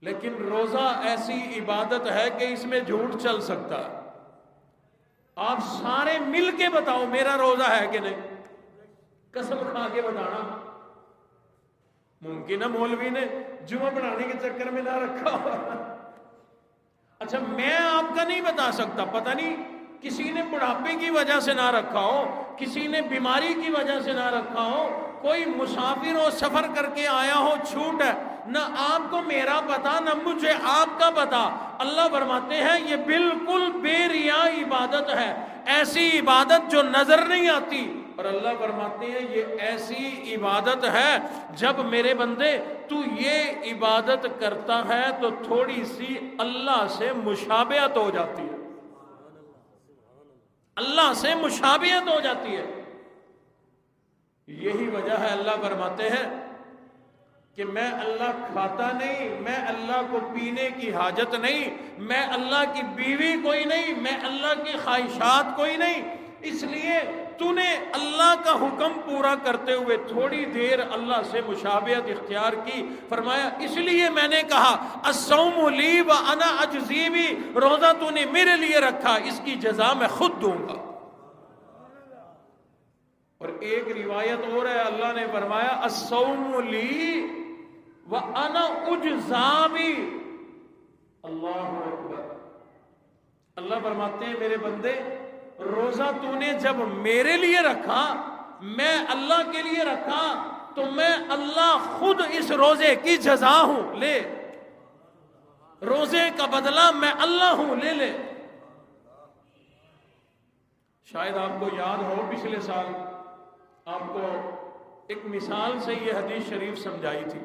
لیکن روزہ ایسی عبادت ہے کہ اس میں جھوٹ چل سکتا ہے۔ آپ سارے مل کے بتاؤ میرا روزہ ہے کہ نہیں، قسم کھا کے بتانا۔ ممکن ہے مولوی نے جمعہ پڑھانے کے چکر میں نہ رکھا ہو۔ اچھا میں آپ کا نہیں بتا سکتا، پتہ نہیں کسی نے بڑھاپے کی وجہ سے نہ رکھا ہو، کسی نے بیماری کی وجہ سے نہ رکھا ہو، کوئی مسافر ہو سفر کر کے آیا ہو، چھوٹ ہے، نہ آپ کو میرا پتا نہ مجھے آپ کا پتا۔ اللہ فرماتے ہیں یہ بالکل بے ریا عبادت ہے، ایسی عبادت جو نظر نہیں آتی، اور اللہ فرماتے ہیں یہ ایسی عبادت ہے جب میرے بندے تو یہ عبادت کرتا ہے تو تھوڑی سی اللہ سے مشابہت ہو جاتی ہے، اللہ سے مشابہت ہو جاتی ہے۔ یہی وجہ ہے اللہ فرماتے ہیں کہ میں اللہ کھاتا نہیں، میں اللہ کو پینے کی حاجت نہیں، میں اللہ کی بیوی کوئی نہیں، میں اللہ کی خواہشات کوئی نہیں، اس لیے تو نے اللہ کا حکم پورا کرتے ہوئے تھوڑی دیر اللہ سے مشابہت اختیار کی، فرمایا اس لیے میں نے کہا الصوم لی وانا اجزی بی، روزہ تو نے میرے لیے رکھا، اس کی جزا میں خود دوں گا۔ اور ایک روایت اور ہے، اللہ نے فرمایا الصوم لی وانا اجزا بی۔ اللہ اکبر۔ اللہ فرماتے ہیں میرے بندے روزہ تو نے جب میرے لیے رکھا، میں اللہ کے لیے رکھا، تو میں اللہ خود اس روزے کی جزا ہوں، لے روزے کا بدلہ میں اللہ ہوں، لے لے۔ شاید آپ کو یاد ہو پچھلے سال آپ کو ایک مثال سے یہ حدیث شریف سمجھائی تھی،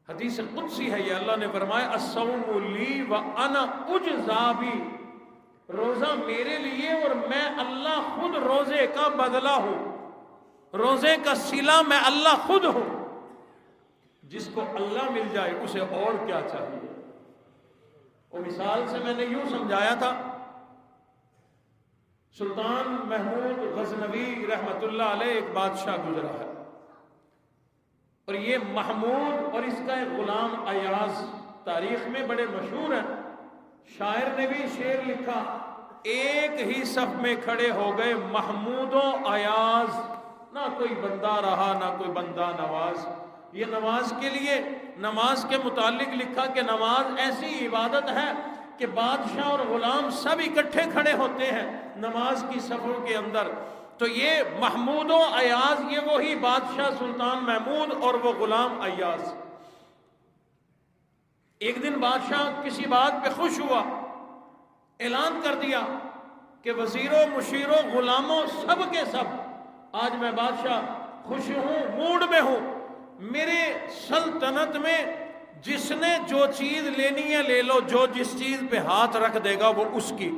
حدیث قدسی ہے یہ، اللہ نے فرمایا الصوم لی وانا اجزا بی، روزہ میرے لیے اور میں اللہ خود روزے کا بدلہ ہوں، روزے کا صلہ میں اللہ خود ہوں۔ جس کو اللہ مل جائے اسے اور کیا چاہیے۔ وہ مثال سے میں نے یوں سمجھایا تھا، سلطان محمود غزنوی رحمت اللہ علیہ ایک بادشاہ گزرا ہے، اور یہ محمود اور اس کا ایک غلام ایاز تاریخ میں بڑے مشہور ہیں۔ شاعر نے بھی شعر لکھا، ایک ہی صف میں کھڑے ہو گئے محمود و ایاز، نہ کوئی بندہ رہا نہ کوئی بندہ نواز۔ یہ نماز کے لیے، نماز کے متعلق لکھا کہ نماز ایسی عبادت ہے کہ بادشاہ اور غلام سب اکٹھے کھڑے ہوتے ہیں نماز کی صفوں کے اندر، تو یہ محمود و ایاز یہ وہی بادشاہ سلطان محمود اور وہ غلام ایاز. ایک دن بادشاہ کسی بات پہ خوش ہوا, اعلان کر دیا کہ وزیروں مشیروں غلاموں سب کے سب آج میں بادشاہ خوش ہوں, موڈ میں ہوں. میرے سلطنت میں جس نے جو چیز لینی ہے لے لو, جو جس چیز پہ ہاتھ رکھ دے گا وہ اس کی.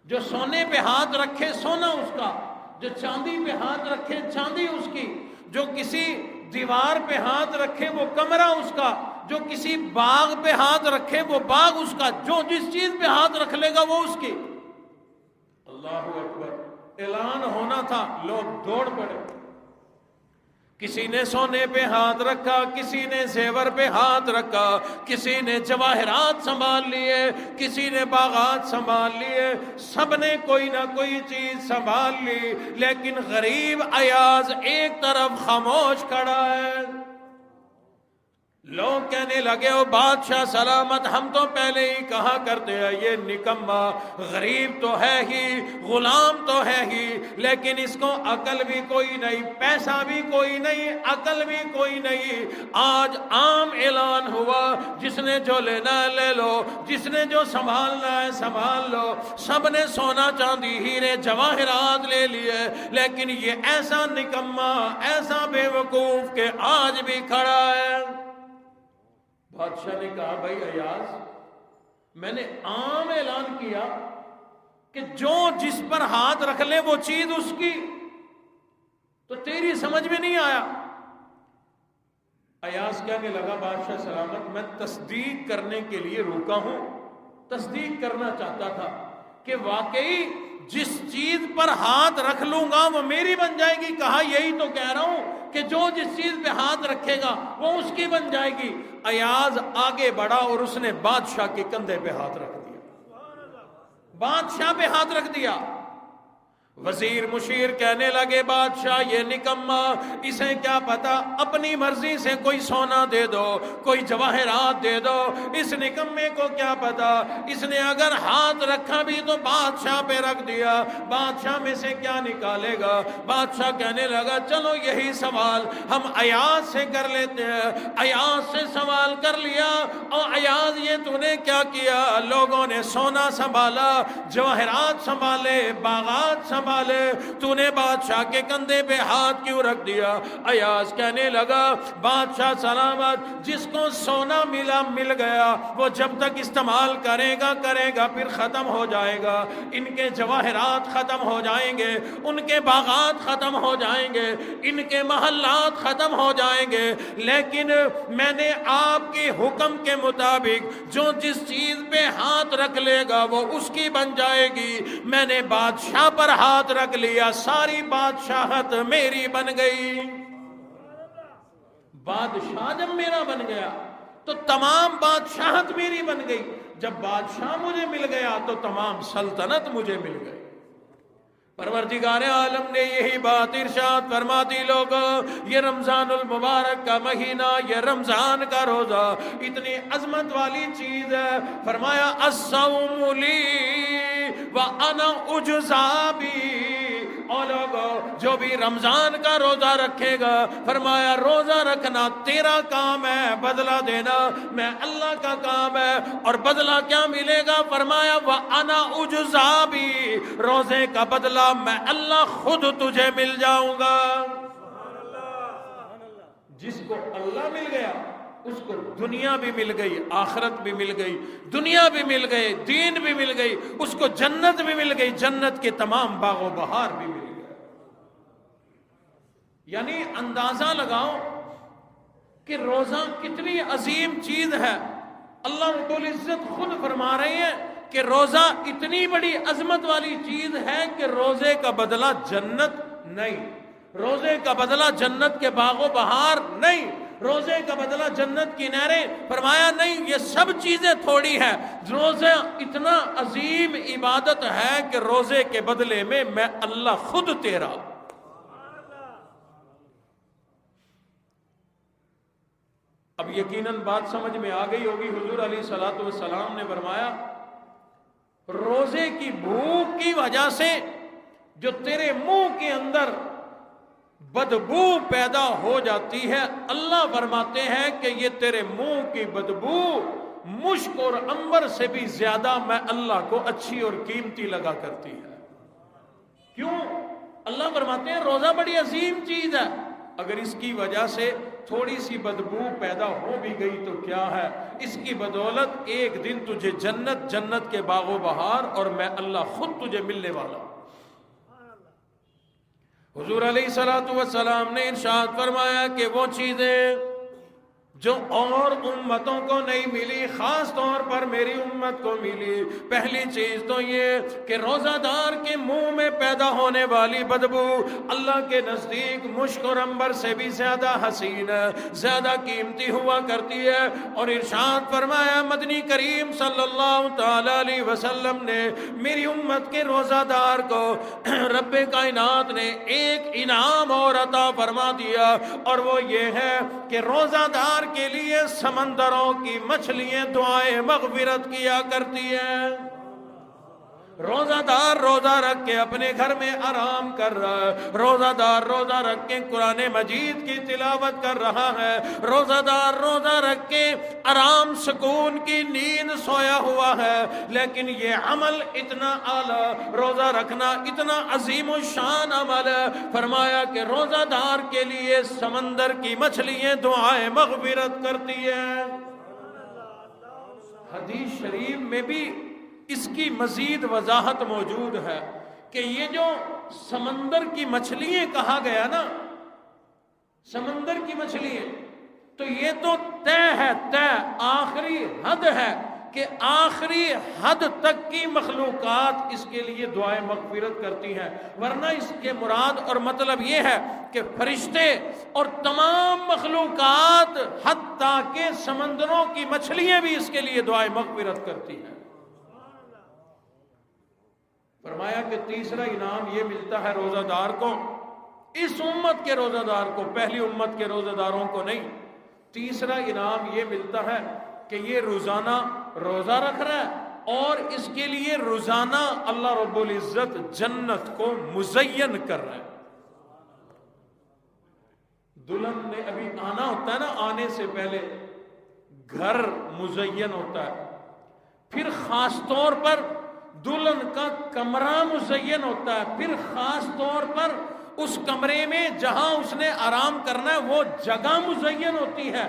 جو سونے پہ ہاتھ رکھے سونا اس کا, جو چاندی پہ ہاتھ رکھے چاندی اس کی, جو کسی دیوار پہ ہاتھ رکھے وہ کمرہ اس کا, جو کسی باغ پہ ہاتھ رکھے وہ باغ اس کا, جو جس چیز پہ ہاتھ رکھ لے گا وہ اس کی. اللہ اکبر. اعلان ہونا تھا, لوگ دوڑ پڑے. کسی نے سونے پہ ہاتھ رکھا, کسی نے زیور پہ ہاتھ رکھا, کسی نے جواہرات سنبھال لیے, کسی نے باغات سنبھال لیے, سب نے کوئی نہ کوئی چیز سنبھال لی. لیکن غریب ایاز ایک طرف خاموش کھڑا ہے. لوگ کہنے لگے او بادشاہ سلامت, ہم تو پہلے ہی کہا کرتے ہیں یہ نکما, غریب تو ہے ہی, غلام تو ہے ہی, لیکن اس کو عقل بھی کوئی نہیں, پیسہ بھی کوئی نہیں, عقل بھی کوئی نہیں. آج عام اعلان ہوا, جس نے جو لینا ہے لے لو, جس نے جو سنبھالنا ہے سنبھال لو. سب نے سونا چاندی ہیرے جواہرات لے لیے, لیکن یہ ایسا نکما, ایسا بے وقوف کہ آج بھی کھڑا ہے. بادشاہ نے کہا بھائی ایاز, میں نے عام اعلان کیا کہ جو جس پر ہاتھ رکھ لے وہ چیز اس کی, تو تیری سمجھ میں نہیں آیا. ایاز کہنے لگا بادشاہ سلامت میں تصدیق کرنے کے لیے روکا ہوں, تصدیق کرنا چاہتا تھا کہ واقعی جس چیز پر ہاتھ رکھ لوں گا وہ میری بن جائے گی. کہا یہی تو کہہ رہا ہوں کہ جو جس چیز پہ ہاتھ رکھے گا وہ اس کی بن جائے گی. ایاز آگے بڑھا اور اس نے بادشاہ کے کندھے پہ ہاتھ رکھ دیا, بادشاہ پہ ہاتھ رکھ دیا. وزیر مشیر کہنے لگے بادشاہ یہ نکما, اسے کیا پتا, اپنی مرضی سے کوئی سونا دے دو, کوئی جواہرات دے دو, اس نکمے کو کیا پتا, اس نے اگر ہاتھ رکھا بھی تو بادشاہ پہ رکھ دیا, بادشاہ میں سے کیا نکالے گا. بادشاہ کہنے لگا چلو یہی سوال ہم ایاز سے کر لیتے ہیں. ایاز سے سوال کر لیا, اور ایاز یہ تو نے کیا کیا, لوگوں نے سونا سنبھالا, جواہرات سنبھالے, باغات سنبھالے, تو نے بادشاہ کے کندھے پہ ہاتھ کیوں رکھ دیا. ایاز کہنے لگا بادشاہ سلامت, جس کو سونا ملا مل گیا, وہ جب تک استعمال کرے گا پھر ختم ہو جائے گا. ان کے جواہرات ختم ہو جائیں گے, ان کے باغات ختم ہو جائیں گے, ان کے محلات ختم ہو جائیں گے. لیکن میں نے آپ کے حکم کے مطابق جو جس چیز پہ ہاتھ رکھ لے گا وہ اس کی بن جائے گی. میں نے بادشاہ پر ہاتھ رکھ لیا, ساری بادشاہت میری بن گئی. بادشاہ جب میرا بن گیا تو تمام بادشاہت میری بن گئی. جب بادشاہ مجھے مل گیا تو تمام سلطنت مجھے مل گئی. پروردگار عالم نے یہی بات ارشاد فرماتی لوگوں, یہ رمضان المبارک کا مہینہ, یہ رمضان کا روزہ اتنی عظمت والی چیز ہے. فرمایا الصوم لی وانا اجزا بی, اور لوگوں جو بھی رمضان کا روزہ رکھے گا, فرمایا روزہ رکھنا تیرا کام ہے, بدلہ دینا میں اللہ کا کام ہے. اور بدلہ کیا ملے گا, فرمایا وانا اجزا بی, روزے کا بدلہ میں اللہ خود تجھے مل جاؤں گا. جس کو اللہ مل گیا اس کو دنیا بھی مل گئی, آخرت بھی مل گئی, دنیا بھی مل گئی, دین بھی مل گئی, اس کو جنت بھی مل گئی, جنت کے تمام باغ و بہار بھی مل گئے. یعنی اندازہ لگاؤ کہ روزہ کتنی عظیم چیز ہے. اللہ رب العزت خود فرما رہے ہیں کہ روزہ اتنی بڑی عظمت والی چیز ہے کہ روزے کا بدلہ جنت نہیں, روزے کا بدلہ جنت کے باغ و بہار نہیں, روزے کا بدلہ جنت کی نہریں. فرمایا نہیں, یہ سب چیزیں تھوڑی ہیں, روزہ اتنا عظیم عبادت ہے کہ روزے کے بدلے میں اللہ خود تیرا. اب یقیناً بات سمجھ میں آ گئی ہوگی. حضور علیہ الصلوۃ والسلام نے فرمایا روزے کی بھوک کی وجہ سے جو تیرے منہ کے اندر بدبو پیدا ہو جاتی ہے، اللہ فرماتے ہیں کہ یہ تیرے منہ کی بدبو مشک اور عنبر سے بھی زیادہ میں اللہ کو اچھی اور قیمتی لگا کرتی ہے۔ کیوں؟ اللہ فرماتے ہیں روزہ بڑی عظیم چیز ہے، اگر اس کی وجہ سے تھوڑی سی بدبو پیدا ہو بھی گئی تو کیا ہے، اس کی بدولت ایک دن تجھے جنت کے باغ و بہار اور میں اللہ خود تجھے ملنے والا ہوں۔ حضور علیہ الصلوۃ والسلام نے ارشاد فرمایا کہ وہ چیزیں جو اور امتوں کو نہیں ملی خاص طور پر میری امت کو ملی، پہلی چیز تو یہ کہ روزہ دار کے منہ میں پیدا ہونے والی بدبو اللہ کے نزدیک مشک اور عنبر سے بھی زیادہ حسین، زیادہ قیمتی ہوا کرتی ہے۔ اور ارشاد فرمایا مدنی کریم صلی اللہ تعالی علیہ وسلم نے میری امت کے روزہ دار کو رب کائنات نے ایک انعام اور عطا فرما دیا، اور وہ یہ ہے کہ روزہ دار کے لیے سمندروں کی مچھلیاں دعائیں مغفرت کیا کرتی ہیں۔ روزہ دار روزہ رکھ کے اپنے گھر میں آرام کر رہا ہے، روزہ دار روزہ رکھ کے قرآن مجید کی تلاوت کر رہا ہے، روزہ دار روزہ رکھ کے آرام سکون کی نیند سویا ہوا ہے، لیکن یہ عمل اتنا اعلیٰ، روزہ رکھنا اتنا عظیم الشان عمل ہے، فرمایا کہ روزہ دار کے لیے سمندر کی مچھلیاں دعائیں مغفرت کرتی ہیں۔ حدیث شریف میں بھی اس کی مزید وضاحت موجود ہے کہ یہ جو سمندر کی مچھلیاں کہا گیا نا، سمندر کی مچھلیاں، تو یہ تو طے ہے، طے آخری حد ہے کہ آخری حد تک کی مخلوقات اس کے لیے دعائیں مغفرت کرتی ہیں، ورنہ اس کے مراد اور مطلب یہ ہے کہ فرشتے اور تمام مخلوقات حتیٰ کہ سمندروں کی مچھلیاں بھی اس کے لیے دعائیں مغفرت کرتی ہیں۔ فرمایا کہ تیسرا انعام یہ ملتا ہے روزہ دار کو، اس امت کے روزہ دار کو، پہلی امت کے روزہ داروں کو نہیں، تیسرا انعام یہ ملتا ہے کہ یہ روزانہ روزہ رکھ رہا ہے اور اس کے لیے روزانہ اللہ رب العزت جنت کو مزین کر رہا ہے۔ دلہن نے ابھی آنا ہوتا ہے نا، آنے سے پہلے گھر مزین ہوتا ہے، پھر خاص طور پر دلہن کا کمرہ مزین ہوتا ہے، پھر خاص طور پر اس کمرے میں جہاں اس نے آرام کرنا ہے وہ جگہ مزین ہوتی ہے۔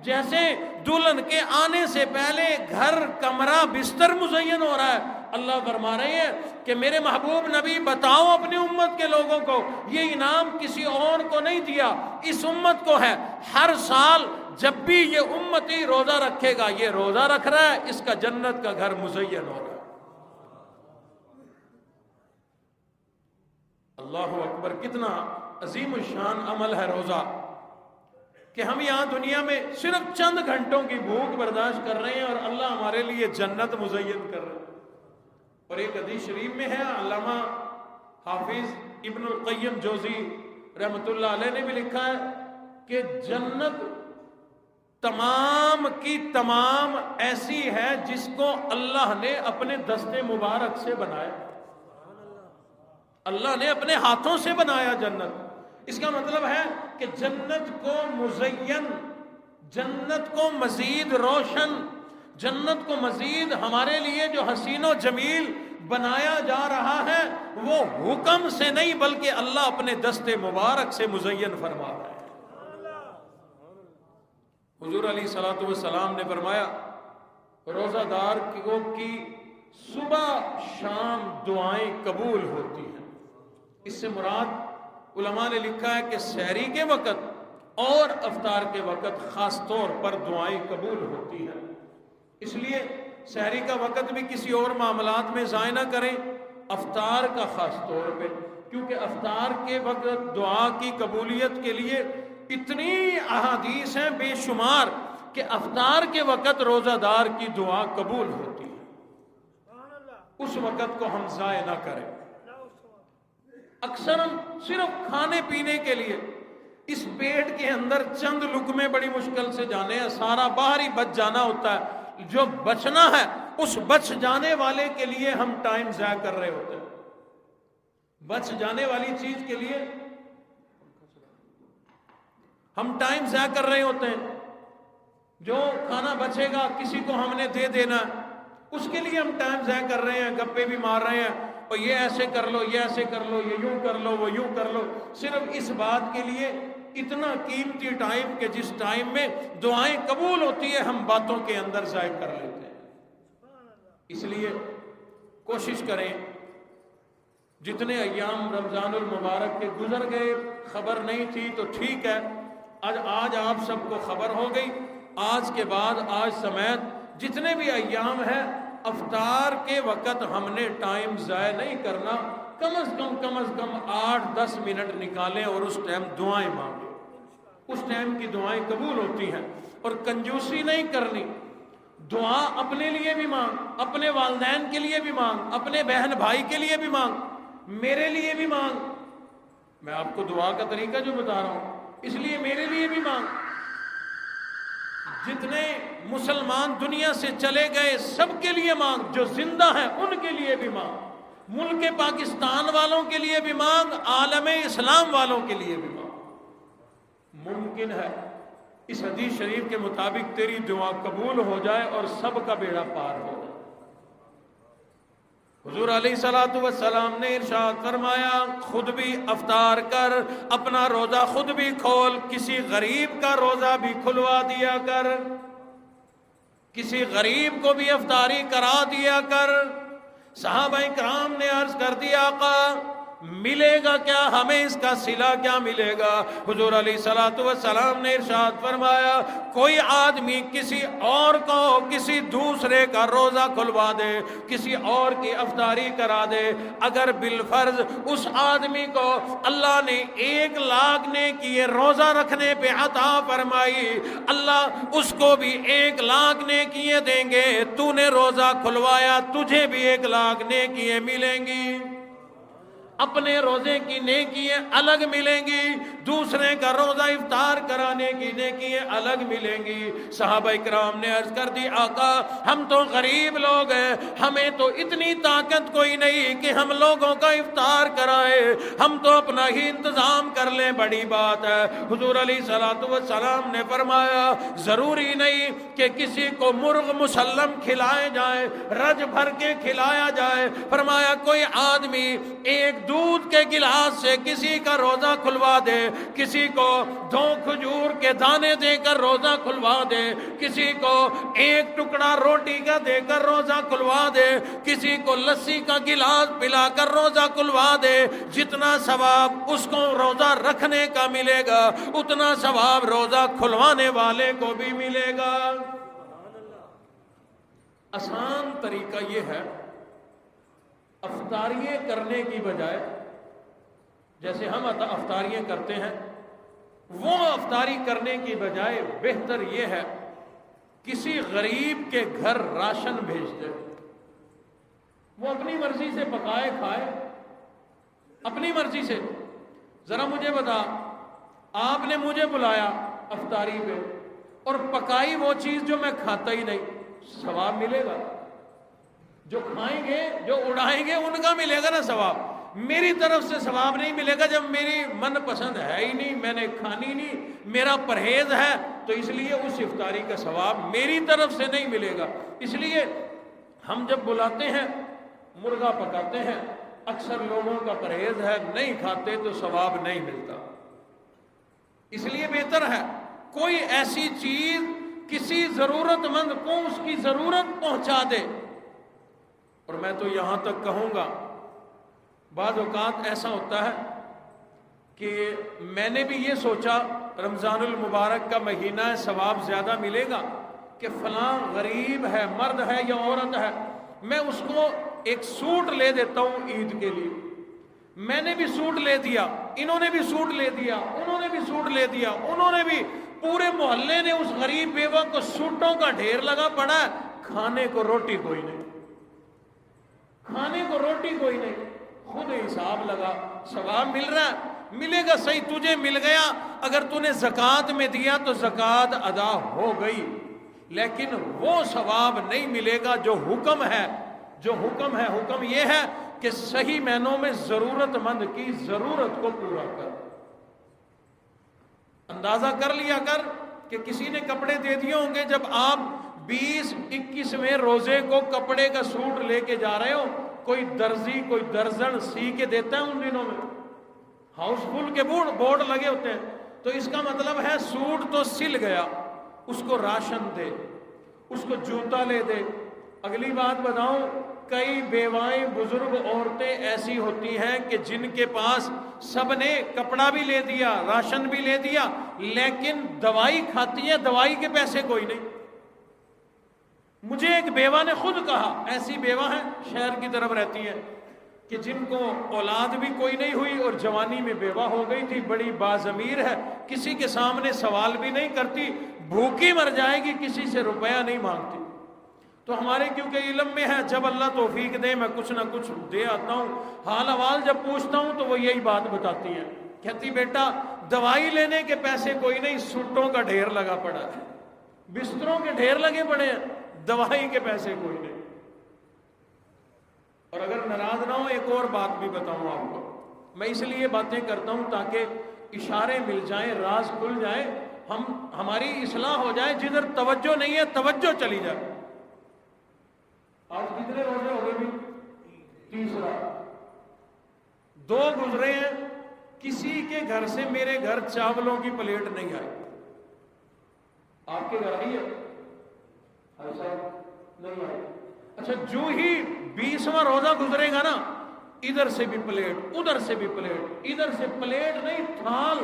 جیسے دلہن کے آنے سے پہلے گھر کمرہ بستر مزین ہو رہا ہے، اللہ فرما رہے ہیں کہ میرے محبوب نبی بتاؤ اپنی امت کے لوگوں کو، یہ انعام کسی اور کو نہیں دیا، اس امت کو ہے۔ ہر سال جب بھی یہ امتی روزہ رکھے گا، یہ روزہ رکھ رہا ہے، اس کا جنت کا گھر مزین ہو رہا ہے۔ اللہ اکبر، کتنا عظیم الشان عمل ہے روزہ، کہ ہم یہاں دنیا میں صرف چند گھنٹوں کی بھوک برداشت کر رہے ہیں اور اللہ ہمارے لیے جنت مزین کر رہے ہیں۔ اور ایک حدیث شریف میں ہے، علامہ حافظ ابن القیم جوزی رحمۃ اللہ علیہ نے بھی لکھا ہے کہ جنت تمام کی تمام ایسی ہے جس کو اللہ نے اپنے دست مبارک سے بنایا، اللہ نے اپنے ہاتھوں سے بنایا جنت۔ اس کا مطلب ہے کہ جنت کو مزین، جنت کو مزید روشن، جنت کو مزید ہمارے لیے جو حسین و جمیل بنایا جا رہا ہے وہ حکم سے نہیں بلکہ اللہ اپنے دست مبارک سے مزین فرما رہا ہے۔ حضور علیہ الصلوۃ والسلام نے فرمایا روزہ دار کی صبح شام دعائیں قبول ہوتی ہیں۔ اس سے مراد علماء نے لکھا ہے کہ سحری کے وقت اور افطار کے وقت خاص طور پر دعائیں قبول ہوتی ہیں، اس لیے سحری کا وقت بھی کسی اور معاملات میں ضائع نہ کریں، افطار کا خاص طور پہ، کیونکہ افطار کے وقت دعا کی قبولیت کے لیے اتنی احادیث ہیں بے شمار کہ افطار کے وقت روزہ دار کی دعا قبول ہوتی ہے، اس وقت کو ہم ضائع نہ کریں۔ اکثر ہم صرف کھانے پینے کے لیے اس پیٹ کے اندر چند لقمے بڑی مشکل سے جانے ہیں، سارا باہر ہی بچ جانا ہوتا ہے، جو بچنا ہے اس بچ جانے والے کے لیے ہم ٹائم ضائع کر رہے ہوتے ہیں۔ بچ جانے والی چیز کے لیے ہم ٹائم ضائع کر رہے ہوتے ہیں. جو کھانا بچے گا کسی کو ہم نے دے دینا، اس کے لیے ہم ٹائم ضائع کر رہے ہیں، گپے بھی مار رہے ہیں، اور یہ ایسے کر لو، یہ ایسے کر لو، یہ یوں کر لو، وہ یوں کر لو، صرف اس بات کے لیے اتنا قیمتی ٹائم کہ جس ٹائم میں دعائیں قبول ہوتی ہے ہم باتوں کے اندر ضائع کر لیتے ہیں. اس لیے کوشش کریں، جتنے ایام رمضان المبارک کے گزر گئے خبر نہیں تھی تو ٹھیک ہے، آج آپ سب کو خبر ہو گئی. آج کے بعد آج سمیت جتنے بھی ایام ہیں افطار کے وقت ہم نے ٹائم ضائع نہیں کرنا. کم از کم 8-10 منٹ نکالیں اور اس ٹائم دعائیں مانگیں. اس ٹائم کی دعائیں قبول ہوتی ہیں. اور کنجوسی نہیں کرنی، دعا اپنے لیے بھی مانگ، اپنے والدین کے لیے بھی مانگ، اپنے بہن بھائی کے لیے بھی مانگ، میرے لیے بھی مانگ. میں آپ کو دعا کا طریقہ جو بتا رہا ہوں اس لیے میرے لیے بھی مانگ. جتنے مسلمان دنیا سے چلے گئے سب کے لیے مانگ، جو زندہ ہیں ان کے لیے بھی مانگ، ملک پاکستان والوں کے لیے بھی مانگ، عالم اسلام والوں کے لیے بھی مانگ. ممکن ہے اس حدیث شریف کے مطابق تیری دعا قبول ہو جائے اور سب کا بیڑا پار ہو جائے. حضور علیہ الصلوۃ والسلام نے ارشاد فرمایا خود بھی افطار کر، اپنا روزہ خود بھی کھول، کسی غریب کا روزہ بھی کھلوا دیا کر، کسی غریب کو بھی افطاری کرا دیا کر. صحابہ کرام نے عرض کر دیا آقا ملے گا کیا ہمیں، اس کا صلہ کیا ملے گا؟ حضور علیہ الصلوۃ والسلام نے ارشاد فرمایا کوئی آدمی کسی اور کو کسی دوسرے کا روزہ کھلوا دے، کسی اور کی افطاری کرا دے، اگر بالفرض اس آدمی کو اللہ نے 1,00,000 نیکی روزہ رکھنے پہ عطا فرمائی، اللہ اس کو بھی 1,00,000 نیکیاں دیں گے. تو نے روزہ کھلوایا تجھے بھی 1,00,000 نیکیاں ملیں گی. اپنے روزے کی نیکیاں الگ ملیں گی، دوسرے کا روزہ افطار کرانے کی نیکیاں الگ ملیں گی. صحابہ کرام نے عرض کر دی آقا ہم تو غریب لوگ ہیں، ہمیں تو اتنی طاقت کوئی نہیں کہ ہم لوگوں کا افطار کرائیں، ہم تو اپنا ہی انتظام کر لیں، بڑی بات ہے. حضور علیہ الصلوۃ والسلام نے فرمایا ضروری نہیں کہ کسی کو مرغ مسلم کھلائے جائے، رج بھر کے کھلایا جائے. فرمایا کوئی آدمی ایک دودھ کے گلاس سے کسی کا روزہ کھلوا دے، کسی کو 2 کھجور کے دانے دے کر روزہ کھلوا دے، کسی کو 1 ٹکڑا روٹی کا دے کر روزہ کھلوا دے، کسی کو لسی کا گلاس پلا کر روزہ کھلوا دے، جتنا ثواب اس کو روزہ رکھنے کا ملے گا اتنا ثواب روزہ کھلوانے والے کو بھی ملے گا. آسان طریقہ یہ ہے افطاریاں کرنے کی بجائے، جیسے ہم افطاریاں کرتے ہیں وہ افطاری کرنے کی بجائے بہتر یہ ہے کسی غریب کے گھر راشن بھیج دے. وہ اپنی مرضی سے پکائے کھائے، اپنی مرضی سے. ذرا مجھے بتا آپ نے مجھے بلایا افطاری پہ اور پکائی وہ چیز جو میں کھاتا ہی نہیں، ثواب ملے گا؟ جو کھائیں گے جو اڑائیں گے ان کا ملے گا نا ثواب، میری طرف سے ثواب نہیں ملے گا جب میری من پسند ہے ہی نہیں، میں نے کھانی نہیں، میرا پرہیز ہے، تو اس لیے اس افطاری کا ثواب میری طرف سے نہیں ملے گا. اس لیے ہم جب بلاتے ہیں مرغا پکاتے ہیں، اکثر لوگوں کا پرہیز ہے نہیں کھاتے تو ثواب نہیں ملتا. اس لیے بہتر ہے کوئی ایسی چیز کسی ضرورت مند کو اس کی ضرورت پہنچا دے. اور میں تو یہاں تک کہوں گا بعض اوقات ایسا ہوتا ہے کہ میں نے بھی یہ سوچا رمضان المبارک کا مہینہ ہے ثواب زیادہ ملے گا کہ فلاں غریب ہے، مرد ہے یا عورت ہے، میں اس کو ایک سوٹ لے دیتا ہوں عید کے لیے. میں نے بھی سوٹ لے دیا، انہوں نے بھی سوٹ لے دیا، انہوں نے بھی سوٹ لے دیا، انہوں نے بھی، پورے محلے نے اس غریب بیوہ کو سوٹوں کا ڈھیر لگا پڑا ہے، کھانے کو روٹی کوئی نہیں، کھانے کو روٹی کوئی نہیں. خود حساب لگا، ثواب مل رہا ہے، ملے گا صحیح، تجھے مل گیا. اگر تو نے زکوٰۃ میں دیا تو زکوٰۃ ادا ہو گئی، لیکن وہ ثواب نہیں ملے گا جو حکم ہے. جو حکم ہے، حکم یہ ہے کہ صحیح معنوں میں ضرورت مند کی ضرورت کو پورا کر۔ اندازہ کر لیا کر کہ کسی نے کپڑے دے دیے ہوں گے، جب آپ 20-21ویں روزے کو کپڑے کا سوٹ لے کے جا رہے ہو، کوئی درزی کوئی درزن سی کے دیتا ہے ان دنوں میں، ہاؤس فل کے بورڈ لگے ہوتے ہیں، تو اس کا مطلب ہے سوٹ تو سل گیا، اس کو راشن دے، اس کو جوتا لے دے۔ اگلی بات بتاؤں، کئی بیوائیں بزرگ عورتیں ایسی ہوتی ہیں کہ جن کے پاس سب نے کپڑا بھی لے دیا، راشن بھی لے دیا، لیکن دوائی کھاتی ہیں، دوائی کے پیسے کوئی نہیں۔ مجھے ایک بیوہ نے خود کہا، ایسی بیوہ ہیں شہر کی طرف رہتی ہیں کہ جن کو اولاد بھی کوئی نہیں ہوئی اور جوانی میں بیوہ ہو گئی تھی، بڑی باضمیر ہے، کسی کے سامنے سوال بھی نہیں کرتی، بھوکی مر جائے گی، کسی سے روپیہ نہیں مانگتی۔ تو ہمارے کیونکہ علم میں ہے، جب اللہ توفیق دے میں کچھ نہ کچھ دے آتا ہوں، حال احوال جب پوچھتا ہوں تو وہ یہی بات بتاتی ہیں، کہتی بیٹا دوائی لینے کے پیسے کوئی نہیں، سوٹوں کا ڈھیر لگا پڑا ہے، بستروں کے ڈھیر لگے پڑے ہیں، دوائی کے پیسے کوئی نہیں۔ اور اگر ناراض نہ ہو ایک اور بات بھی بتاؤں آپ کو، میں اس لیے باتیں کرتا ہوں تاکہ اشارے مل جائیں، راز کھل جائیں، ہماری اصلاح ہو جائے، جدھر توجہ نہیں ہے توجہ چلی جائے۔ آج کتنے روزے ہو گئے بھی؟ تیسرا۔ 2 گزرے ہیں، کسی کے گھر سے میرے گھر چاولوں کی پلیٹ نہیں آئی۔ آپ کے گھر آئی ہے؟ ایسا نہیں آئی۔ اچھا، جو ہی 20واں روزہ گزرے گا نا، ادھر سے بھی پلیٹ، ادھر سے بھی پلیٹ، ادھر سے پلیٹ نہیں، تھال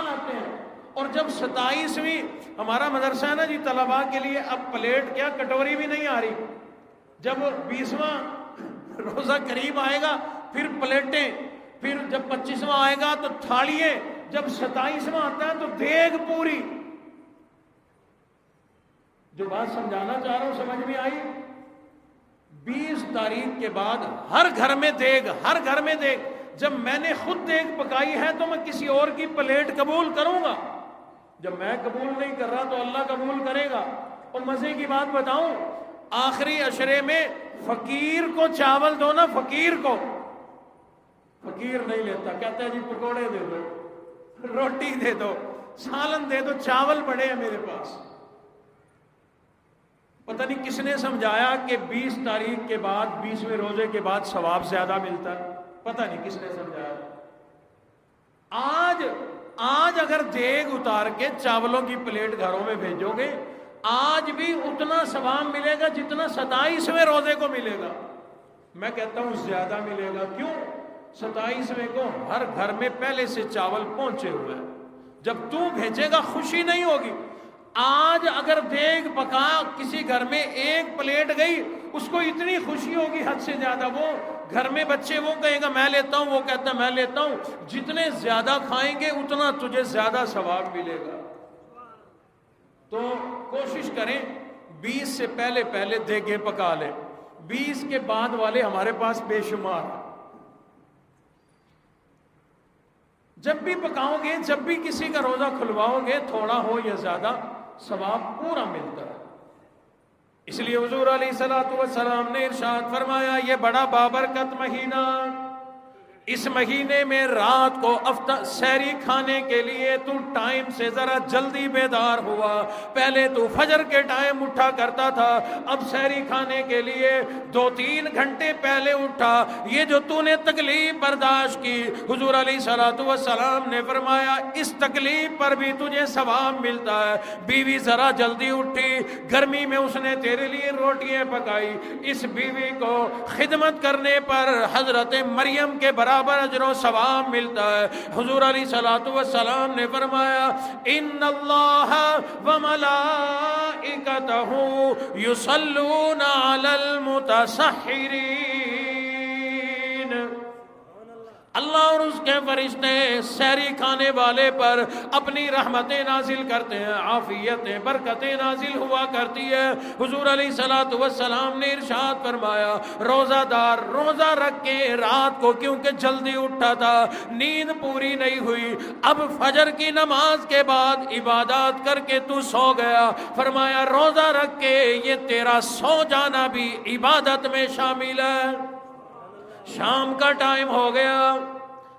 آتے ہیں۔ اور جب 27ویں ہمارا مدرسہ ہے نا جی طلباء کے لیے، اب پلیٹ کیا کٹوری بھی نہیں آ رہی، جب 20واں روزہ قریب آئے گا پھر پلیٹیں، پھر جب 25واں آئے گا تو تھالیاں، جب 27واں آتا ہے تو دیگ پوری۔ جو بات سمجھانا چاہ رہا ہوں سمجھ میں آئی؟ 20 تاریخ کے بعد ہر گھر میں دیگ، ہر گھر میں دیگ۔ جب میں نے خود دیگ پکائی ہے تو میں کسی اور کی پلیٹ قبول کروں گا؟ جب میں قبول نہیں کر رہا تو اللہ قبول کرے گا۔ اور مزے کی بات بتاؤں، آخری عشرے میں فقیر کو چاول دو نا، فقیر کو، فقیر نہیں لیتا، کہتا ہے جی پکوڑے دے دو، روٹی دے دو، سالن دے دو، چاول پڑے ہیں میرے پاس۔ پتہ نہیں کس نے سمجھایا کہ 20 تاریخ کے بعد، 20ویں روزے کے بعد ثواب زیادہ ملتا ہے، پتہ نہیں کس نے سمجھایا۔ آج اگر دیگ اتار کے چاولوں کی پلیٹ گھروں میں بھیجو گے، آج بھی اتنا ثواب ملے گا جتنا 27ویں روزے کو ملے گا۔ میں کہتا ہوں زیادہ ملے گا۔ کیوں؟ 27ویں کو ہر گھر میں پہلے سے چاول پہنچے ہوئے ہیں، جب تو بھیجے گا خوشی نہیں ہوگی۔ آج اگر دیگ پکا کسی گھر میں 1 پلیٹ گئی، اس کو اتنی خوشی ہوگی حد سے زیادہ، وہ گھر میں بچے وہ کہے گا میں لیتا ہوں، وہ کہتا ہے میں لیتا ہوں۔ جتنے زیادہ کھائیں گے اتنا تجھے زیادہ ثواب ملے گا۔ تو کوشش کریں 20 سے پہلے دیگیں پکا لیں، 20 کے بعد والے ہمارے پاس بے شمار۔ جب بھی پکاؤ گے، جب بھی کسی کا روزہ کھلواؤ گے، تھوڑا ہو یا زیادہ ثواب پورا ملتا ہے۔ اس لیے حضور علیہ الصلوۃ والسلام نے ارشاد فرمایا، یہ بڑا بابرکت مہینہ، اس مہینے میں رات کو سحری کھانے کے لیے تو ٹائم سے ذرا جلدی بیدار ہوا۔ پہلے تو فجر کے ٹائم اٹھا کرتا تھا، اب سحری کھانے کے لیے 2-3 گھنٹے پہلے اٹھا۔ یہ جو تو نے تکلیف برداشت کی، حضور علیہ الصلوۃ والسلام نے فرمایا اس تکلیف پر بھی تجھے ثواب ملتا ہے۔ بیوی ذرا جلدی اٹھی، گرمی میں اس نے تیرے لیے روٹیاں پکائی، اس بیوی کو خدمت کرنے پر حضرت مریم کے برابر اجر و ثواب ملتا ہے۔ حضور علیہ الصلوۃ والسلام نے فرمایا ان اللہ وملائکتہ یصلون علی المتسحرین، اللہ اور اس کے فرشتے سحری کھانے والے پر اپنی رحمتیں نازل کرتے ہیں، عافیتیں، برکتیں نازل ہوا کرتی ہے۔ حضور علیہ الصلوۃ والسلام نے ارشاد فرمایا روزہ دار روزہ رکھ کے رات کو کیونکہ جلدی اٹھا تھا، نیند پوری نہیں ہوئی، اب فجر کی نماز کے بعد عبادات کر کے تو سو گیا، فرمایا روزہ رکھ کے یہ تیرا سو جانا بھی عبادت میں شامل ہے۔ شام کا ٹائم ہو گیا،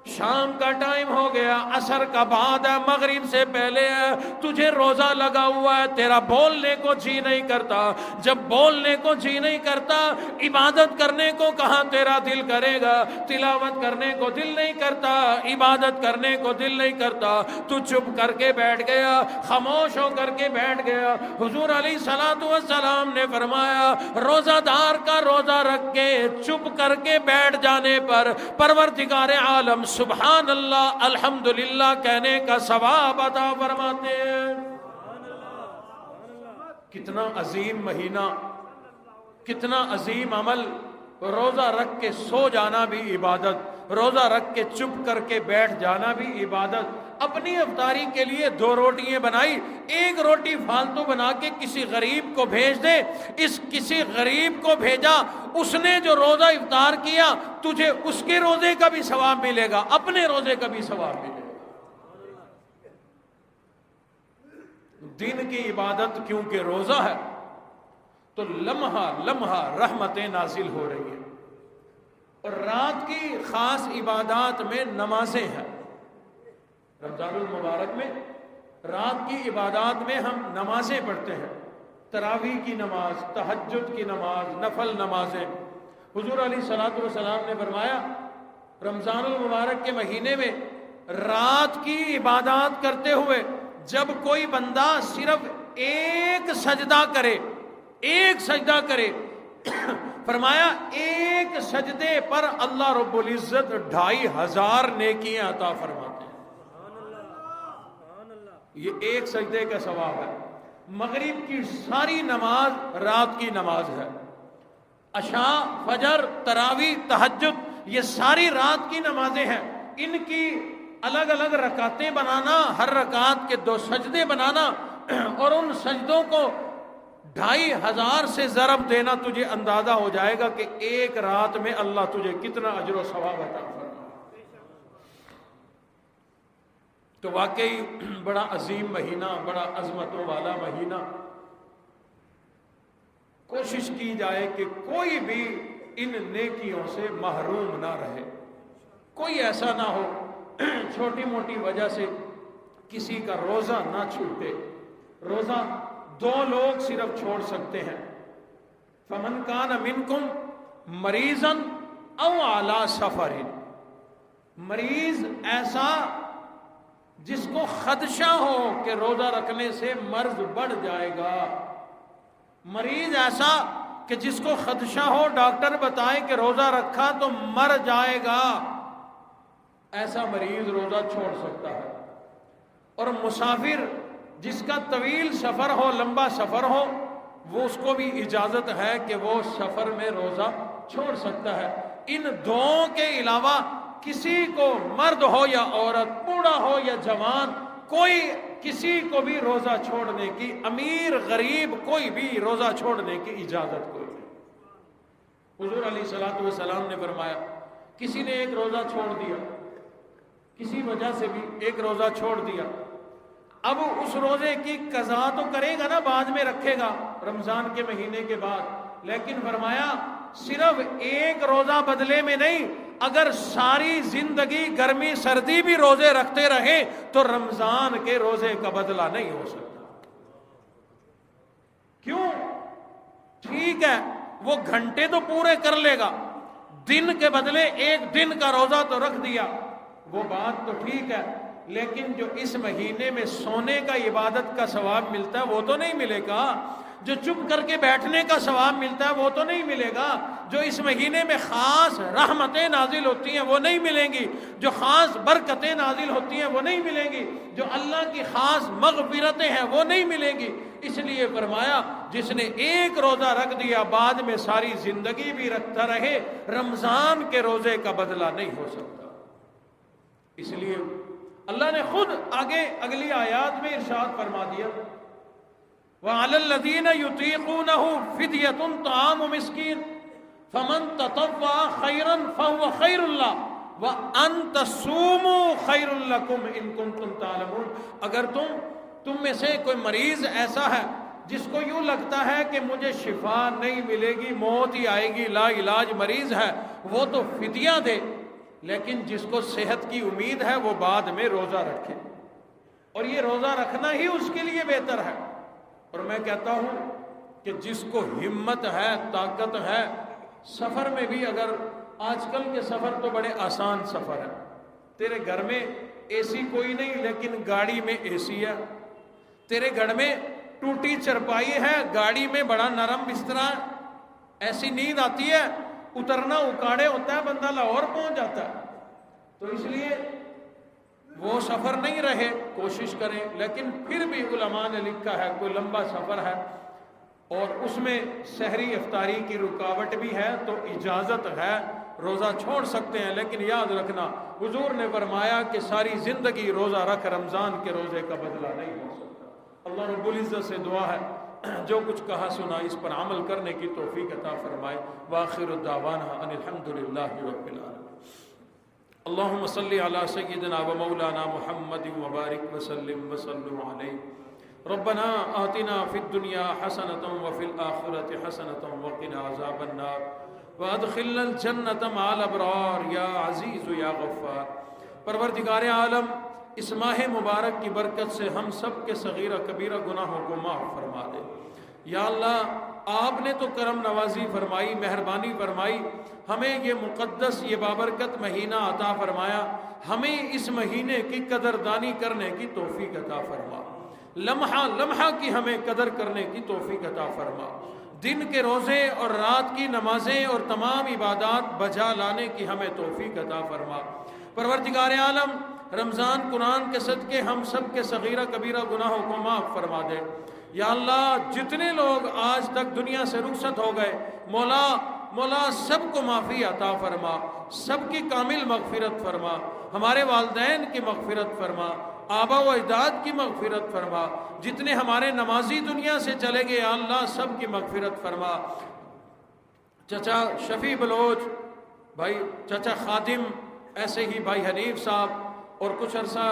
شام کا ٹائم ہو گیا، عصر کا بعد ہے، مغرب سے پہلے ہے، تجھے روزہ لگا ہوا ہے، تیرا بولنے کو جی نہیں کرتا۔ جب بولنے کو جی نہیں کرتا، عبادت کرنے کو کہاں تیرا دل کرے گا؟ تلاوت کرنے کو دل نہیں کرتا، عبادت کرنے کو دل نہیں کرتا، تو چپ کر کے بیٹھ گیا، خاموش ہو کر کے بیٹھ گیا۔ حضور علیہ الصلوۃ والسلام نے فرمایا روزہ دار کا روزہ رکھ کے چپ کر کے بیٹھ جانے پر پروردگار عالم سبحان اللہ الحمدللہ کہنے کا ثواب عطا فرماتے ہیں۔ کتنا عظیم مہینہ، کتنا عظیم عمل۔ روزہ رکھ کے سو جانا بھی عبادت، روزہ رکھ کے چپ کر کے بیٹھ جانا بھی عبادت۔ اپنی افطاری کے لیے 2 روٹیاں بنائی، 1 روٹی فالتو بنا کے کسی غریب کو بھیج دے۔ اس کسی غریب کو بھیجا، اس نے جو روزہ افطار کیا، تجھے اس کے روزے کا بھی ثواب ملے گا، اپنے روزے کا بھی ثواب ملے گا۔ دن کی عبادت کیونکہ روزہ ہے تو لمحہ لمحہ رحمتیں نازل ہو رہی ہیں، اور رات کی خاص عبادات میں نمازیں ہیں۔ رمضان المبارک میں رات کی عبادات میں ہم نمازیں پڑھتے ہیں، تراویح کی نماز، تہجد کی نماز، نفل نمازیں۔ حضور علیہ الصلوۃ والسلام نے فرمایا رمضان المبارک کے مہینے میں رات کی عبادات کرتے ہوئے جب کوئی بندہ صرف ایک سجدہ کرے، ایک سجدہ کرے، فرمایا ایک سجدے پر اللہ رب العزت 2500 نیکیاں عطا فرماتے ہیں۔ یہ ایک سجدے کا ثواب ہے۔ مغرب کی ساری نماز رات کی نماز ہے، عشاء، فجر، تراویح، تہجد، یہ ساری رات کی نمازیں ہیں۔ ان کی الگ الگ رکعتیں بنانا، ہر رکعت کے 2 سجدے بنانا، اور ان سجدوں کو 2500 سے ضرب دینا، تجھے اندازہ ہو جائے گا کہ ایک رات میں اللہ تجھے کتنا اجر و ثواب عطا فرمائے۔ تو واقعی بڑا عظیم مہینہ، بڑا عظمتوں والا مہینہ۔ کوشش کی جائے کہ کوئی بھی ان نیکیوں سے محروم نہ رہے، کوئی ایسا نہ ہو چھوٹی موٹی وجہ سے کسی کا روزہ نہ چھوٹے۔ روزہ 2 لوگ صرف چھوڑ سکتے ہیں، فمن کان منکم مریضا او علی سفر، مریض ایسا جس کو خدشہ ہو کہ روزہ رکھنے سے مرض بڑھ جائے گا، مریض ایسا کہ جس کو خدشہ ہو، ڈاکٹر بتائے کہ روزہ رکھا تو مر جائے گا، ایسا مریض روزہ چھوڑ سکتا ہے۔ اور مسافر جس کا طویل سفر ہو، لمبا سفر ہو، وہ اس کو بھی اجازت ہے کہ وہ سفر میں روزہ چھوڑ سکتا ہے۔ ان 2 کے علاوہ کسی کو، مرد ہو یا عورت، بوڑھا ہو یا جوان، کوئی کسی کو بھی روزہ چھوڑنے کی، امیر غریب کوئی بھی روزہ چھوڑنے کی اجازت کوئی نہیں۔ حضور علیہ الصلوۃ والسلام نے فرمایا کسی نے ایک روزہ چھوڑ دیا، کسی وجہ سے بھی ایک روزہ چھوڑ دیا، اب اس روزے کی قضا تو کرے گا نا، بعد میں رکھے گا رمضان کے مہینے کے بعد، لیکن فرمایا صرف ایک روزہ بدلے میں نہیں، اگر ساری زندگی گرمی سردی بھی روزے رکھتے رہے تو رمضان کے روزے کا بدلہ نہیں ہو سکتا۔ کیوں؟ ٹھیک ہے وہ گھنٹے تو پورے کر لے گا، دن کے بدلے 1 دن کا روزہ تو رکھ دیا، وہ بات تو ٹھیک ہے، لیکن جو اس مہینے میں سونے کا عبادت کا ثواب ملتا ہے وہ تو نہیں ملے گا، جو چپ کر کے بیٹھنے کا ثواب ملتا ہے وہ تو نہیں ملے گا، جو اس مہینے میں خاص رحمتیں نازل ہوتی ہیں وہ نہیں ملیں گی، جو خاص برکتیں نازل ہوتی ہیں وہ نہیں ملیں گی، جو اللہ کی خاص مغفرتیں ہیں وہ نہیں ملیں گی۔ اس لیے فرمایا جس نے ایک روزہ رکھ دیا بعد میں ساری زندگی بھی رکھتا رہے، رمضان کے روزے کا بدلہ نہیں ہو سکتا۔ اس لیے اللہ نے خود آگے اگلی آیات میں ارشاد فرما دیا وَعَلَى الَّذِينَ يُطِيقُونَهُ فِدْيَةٌ طَعَامُ مِسْكِينٍ فَمَن تَطَوَّعَ خَيْرًا فَهُوَ خَيْرٌ لَهُ وَأَن تَصُومُوا خَيْرٌ لَكُمْ إِن كُنتُمْ تَعْلَمُونَ۔ اگر تم میں سے کوئی مریض ایسا ہے جس کو یوں لگتا ہے کہ مجھے شفا نہیں ملے گی، موت ہی آئے گی، لا علاج مریض ہے، وہ تو فدیہ دے، لیکن جس کو صحت کی امید ہے وہ بعد میں روزہ رکھے، اور یہ روزہ رکھنا ہی اس کے لیے بہتر ہے۔ اور میں کہتا ہوں کہ جس کو ہمت ہے، طاقت ہے، سفر میں بھی، اگر آج کل کے سفر تو بڑے آسان سفر ہیں، تیرے گھر میں اے سی کوئی نہیں لیکن گاڑی میں اے سی ہے، تیرے گھر میں ٹوٹی چرپائی ہے، گاڑی میں بڑا نرم بستر ہے، ایسی نیند آتی ہے، اترنا اکاڑے ہوتا ہے، بندہ لاہور پہنچ جاتا ہے۔ تو اس لیے وہ سفر نہیں رہے، کوشش کریں، لیکن پھر بھی علماء نے لکھا ہے کوئی لمبا سفر ہے اور اس میں سحری افطاری کی رکاوٹ بھی ہے تو اجازت ہے، روزہ چھوڑ سکتے ہیں، لیکن یاد رکھنا حضور نے فرمایا کہ ساری زندگی روزہ رکھ رمضان کے روزے کا بدلہ نہیں ہو سکتا۔ اللہ رب العزت سے دعا ہے جو کچھ کہا سنا اس پر عمل کرنے کی توفیق عطا فرمائے۔ وآخر دعوانا ان الحمدللہ رب العالمین۔ اللہم صلی علی سیدنا و مولانا محمد وبارک وسلم وسلم علیہ۔ ربنا آتنا فی الدنیا حسنة وفی الآخرة حسنة وقنا عذاب النار وادخلنا الجنة مع الابرار یا عزیز یا غفار۔ پروردگار عالم اس ماہ مبارک کی برکت سے ہم سب کے صغیرہ کبیرہ گناہوں کو معاف فرما دے۔ یا اللہ آپ نے تو کرم نوازی فرمائی، مہربانی فرمائی، ہمیں یہ مقدس، یہ بابرکت مہینہ عطا فرمایا، ہمیں اس مہینے کی قدردانی کرنے کی توفیق عطا فرما، لمحہ لمحہ کی ہمیں قدر کرنے کی توفیق عطا فرما، دن کے روزے اور رات کی نمازیں اور تمام عبادات بجا لانے کی ہمیں توفیق عطا فرما۔ پروردگار عالم رمضان قرآن کے صدقے ہم سب کے صغیرہ کبیرہ گناہوں کو معاف فرما دے۔ یا اللہ جتنے لوگ آج تک دنیا سے رخصت ہو گئے، مولا سب کو معافی عطا فرما، سب کی کامل مغفرت فرما، ہمارے والدین کی مغفرت فرما، آبا و اجداد کی مغفرت فرما، جتنے ہمارے نمازی دنیا سے چلے گئے یا اللہ سب کی مغفرت فرما۔ چچا شفیع بلوچ بھائی، چچا خادم، ایسے ہی بھائی حنیف صاحب، اور کچھ عرصہ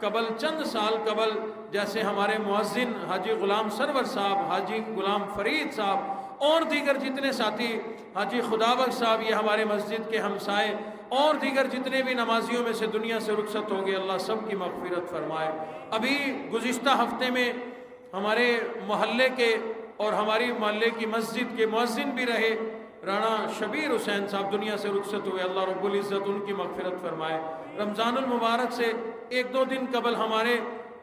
قبل، چند سال قبل جیسے ہمارے مؤذن حاجی غلام سرور صاحب، حاجی غلام فرید صاحب اور دیگر جتنے ساتھی، حاجی خدابخش صاحب، یہ ہمارے مسجد کے ہمسائے، اور دیگر جتنے بھی نمازیوں میں سے دنیا سے رخصت ہو گئے، اللہ سب کی مغفرت فرمائے۔ ابھی گزشتہ ہفتے میں ہمارے محلے کے اور ہماری محلے کی مسجد کے مؤذن بھی رہے رانا شبیر حسین صاحب، دنیا سے رخصت ہوئے، اللہ رب العزت ان کی مغفرت فرمائے۔ رمضان المبارک سے ایک دو دن قبل ہمارے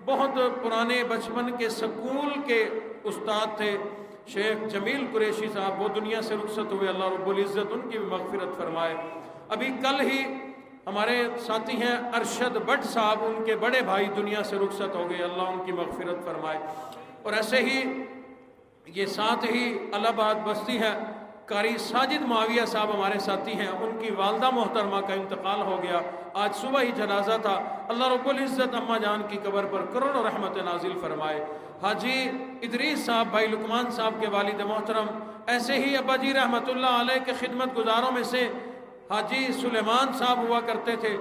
بہت پرانے بچپن کے سکول کے استاد تھے شیخ جمیل قریشی صاحب، وہ دنیا سے رخصت ہوئے، اللہ رب العزت ان کی مغفرت فرمائے۔ ابھی کل ہی ہمارے ساتھی ہیں ارشد بٹ صاحب، ان کے بڑے بھائی دنیا سے رخصت ہو گئے، اللہ ان کی مغفرت فرمائے۔ اور ایسے ہی یہ ساتھ ہی الہ آباد بستی ہے، قاری ساجد معاویہ صاحب ہمارے ساتھی ہیں، ان کی والدہ محترمہ کا انتقال ہو گیا، آج صبح ہی جنازہ تھا، اللہ رب العزت اماں جان کی قبر پر کروڑوں رحمت نازل فرمائے۔ حاجی ادریس صاحب، بھائی لقمان صاحب کے والد محترم، ایسے ہی ابا جی رحمت اللہ علیہ کے خدمت گزاروں میں سے حاجی سلیمان صاحب ہوا کرتے تھے،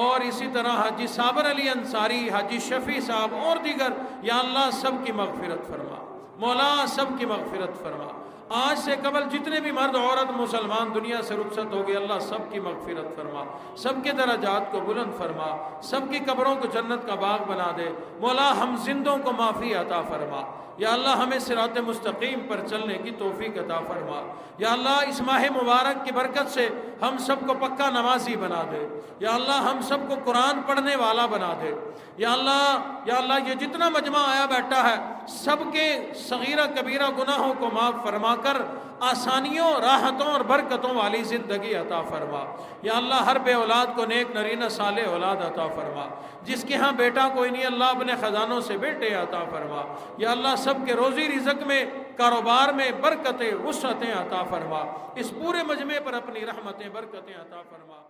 اور اسی طرح حاجی صابر علی انصاری، حاجی شفیع صاحب اور دیگر، یا اللہ سب کی مغفرت فرما، مولا سب کی مغفرت فرما۔ آج سے قبل جتنے بھی مرد عورت مسلمان دنیا سے رخصت ہو گئے، اللہ سب کی مغفرت فرما، سب کے درجات کو بلند فرما، سب کی قبروں کو جنت کا باغ بنا دے، مولا ہم زندوں کو معافی عطا فرما، یا اللہ ہمیں صراط مستقیم پر چلنے کی توفیق عطا فرما، یا اللہ اس ماہ مبارک کی برکت سے ہم سب کو پکا نمازی بنا دے، یا اللہ ہم سب کو قرآن پڑھنے والا بنا دے، یا اللہ یہ جتنا مجمع آیا بیٹھا ہے سب کے صغیرہ کبیرہ گناہوں کو معاف فرما کر آسانیوں، راحتوں اور برکتوں والی زندگی عطا فرما، یا اللہ ہر بے اولاد کو نیک نرینہ صالح اولاد عطا فرما، جس کے ہاں بیٹا کوئی نہیں اللہ اپنے خزانوں سے بیٹے عطا فرما، یا اللہ سب کے روزی رزق میں، کاروبار میں برکتیں، وسعتیں عطا فرما، اس پورے مجمع پر اپنی رحمتیں برکتیں عطا فرما۔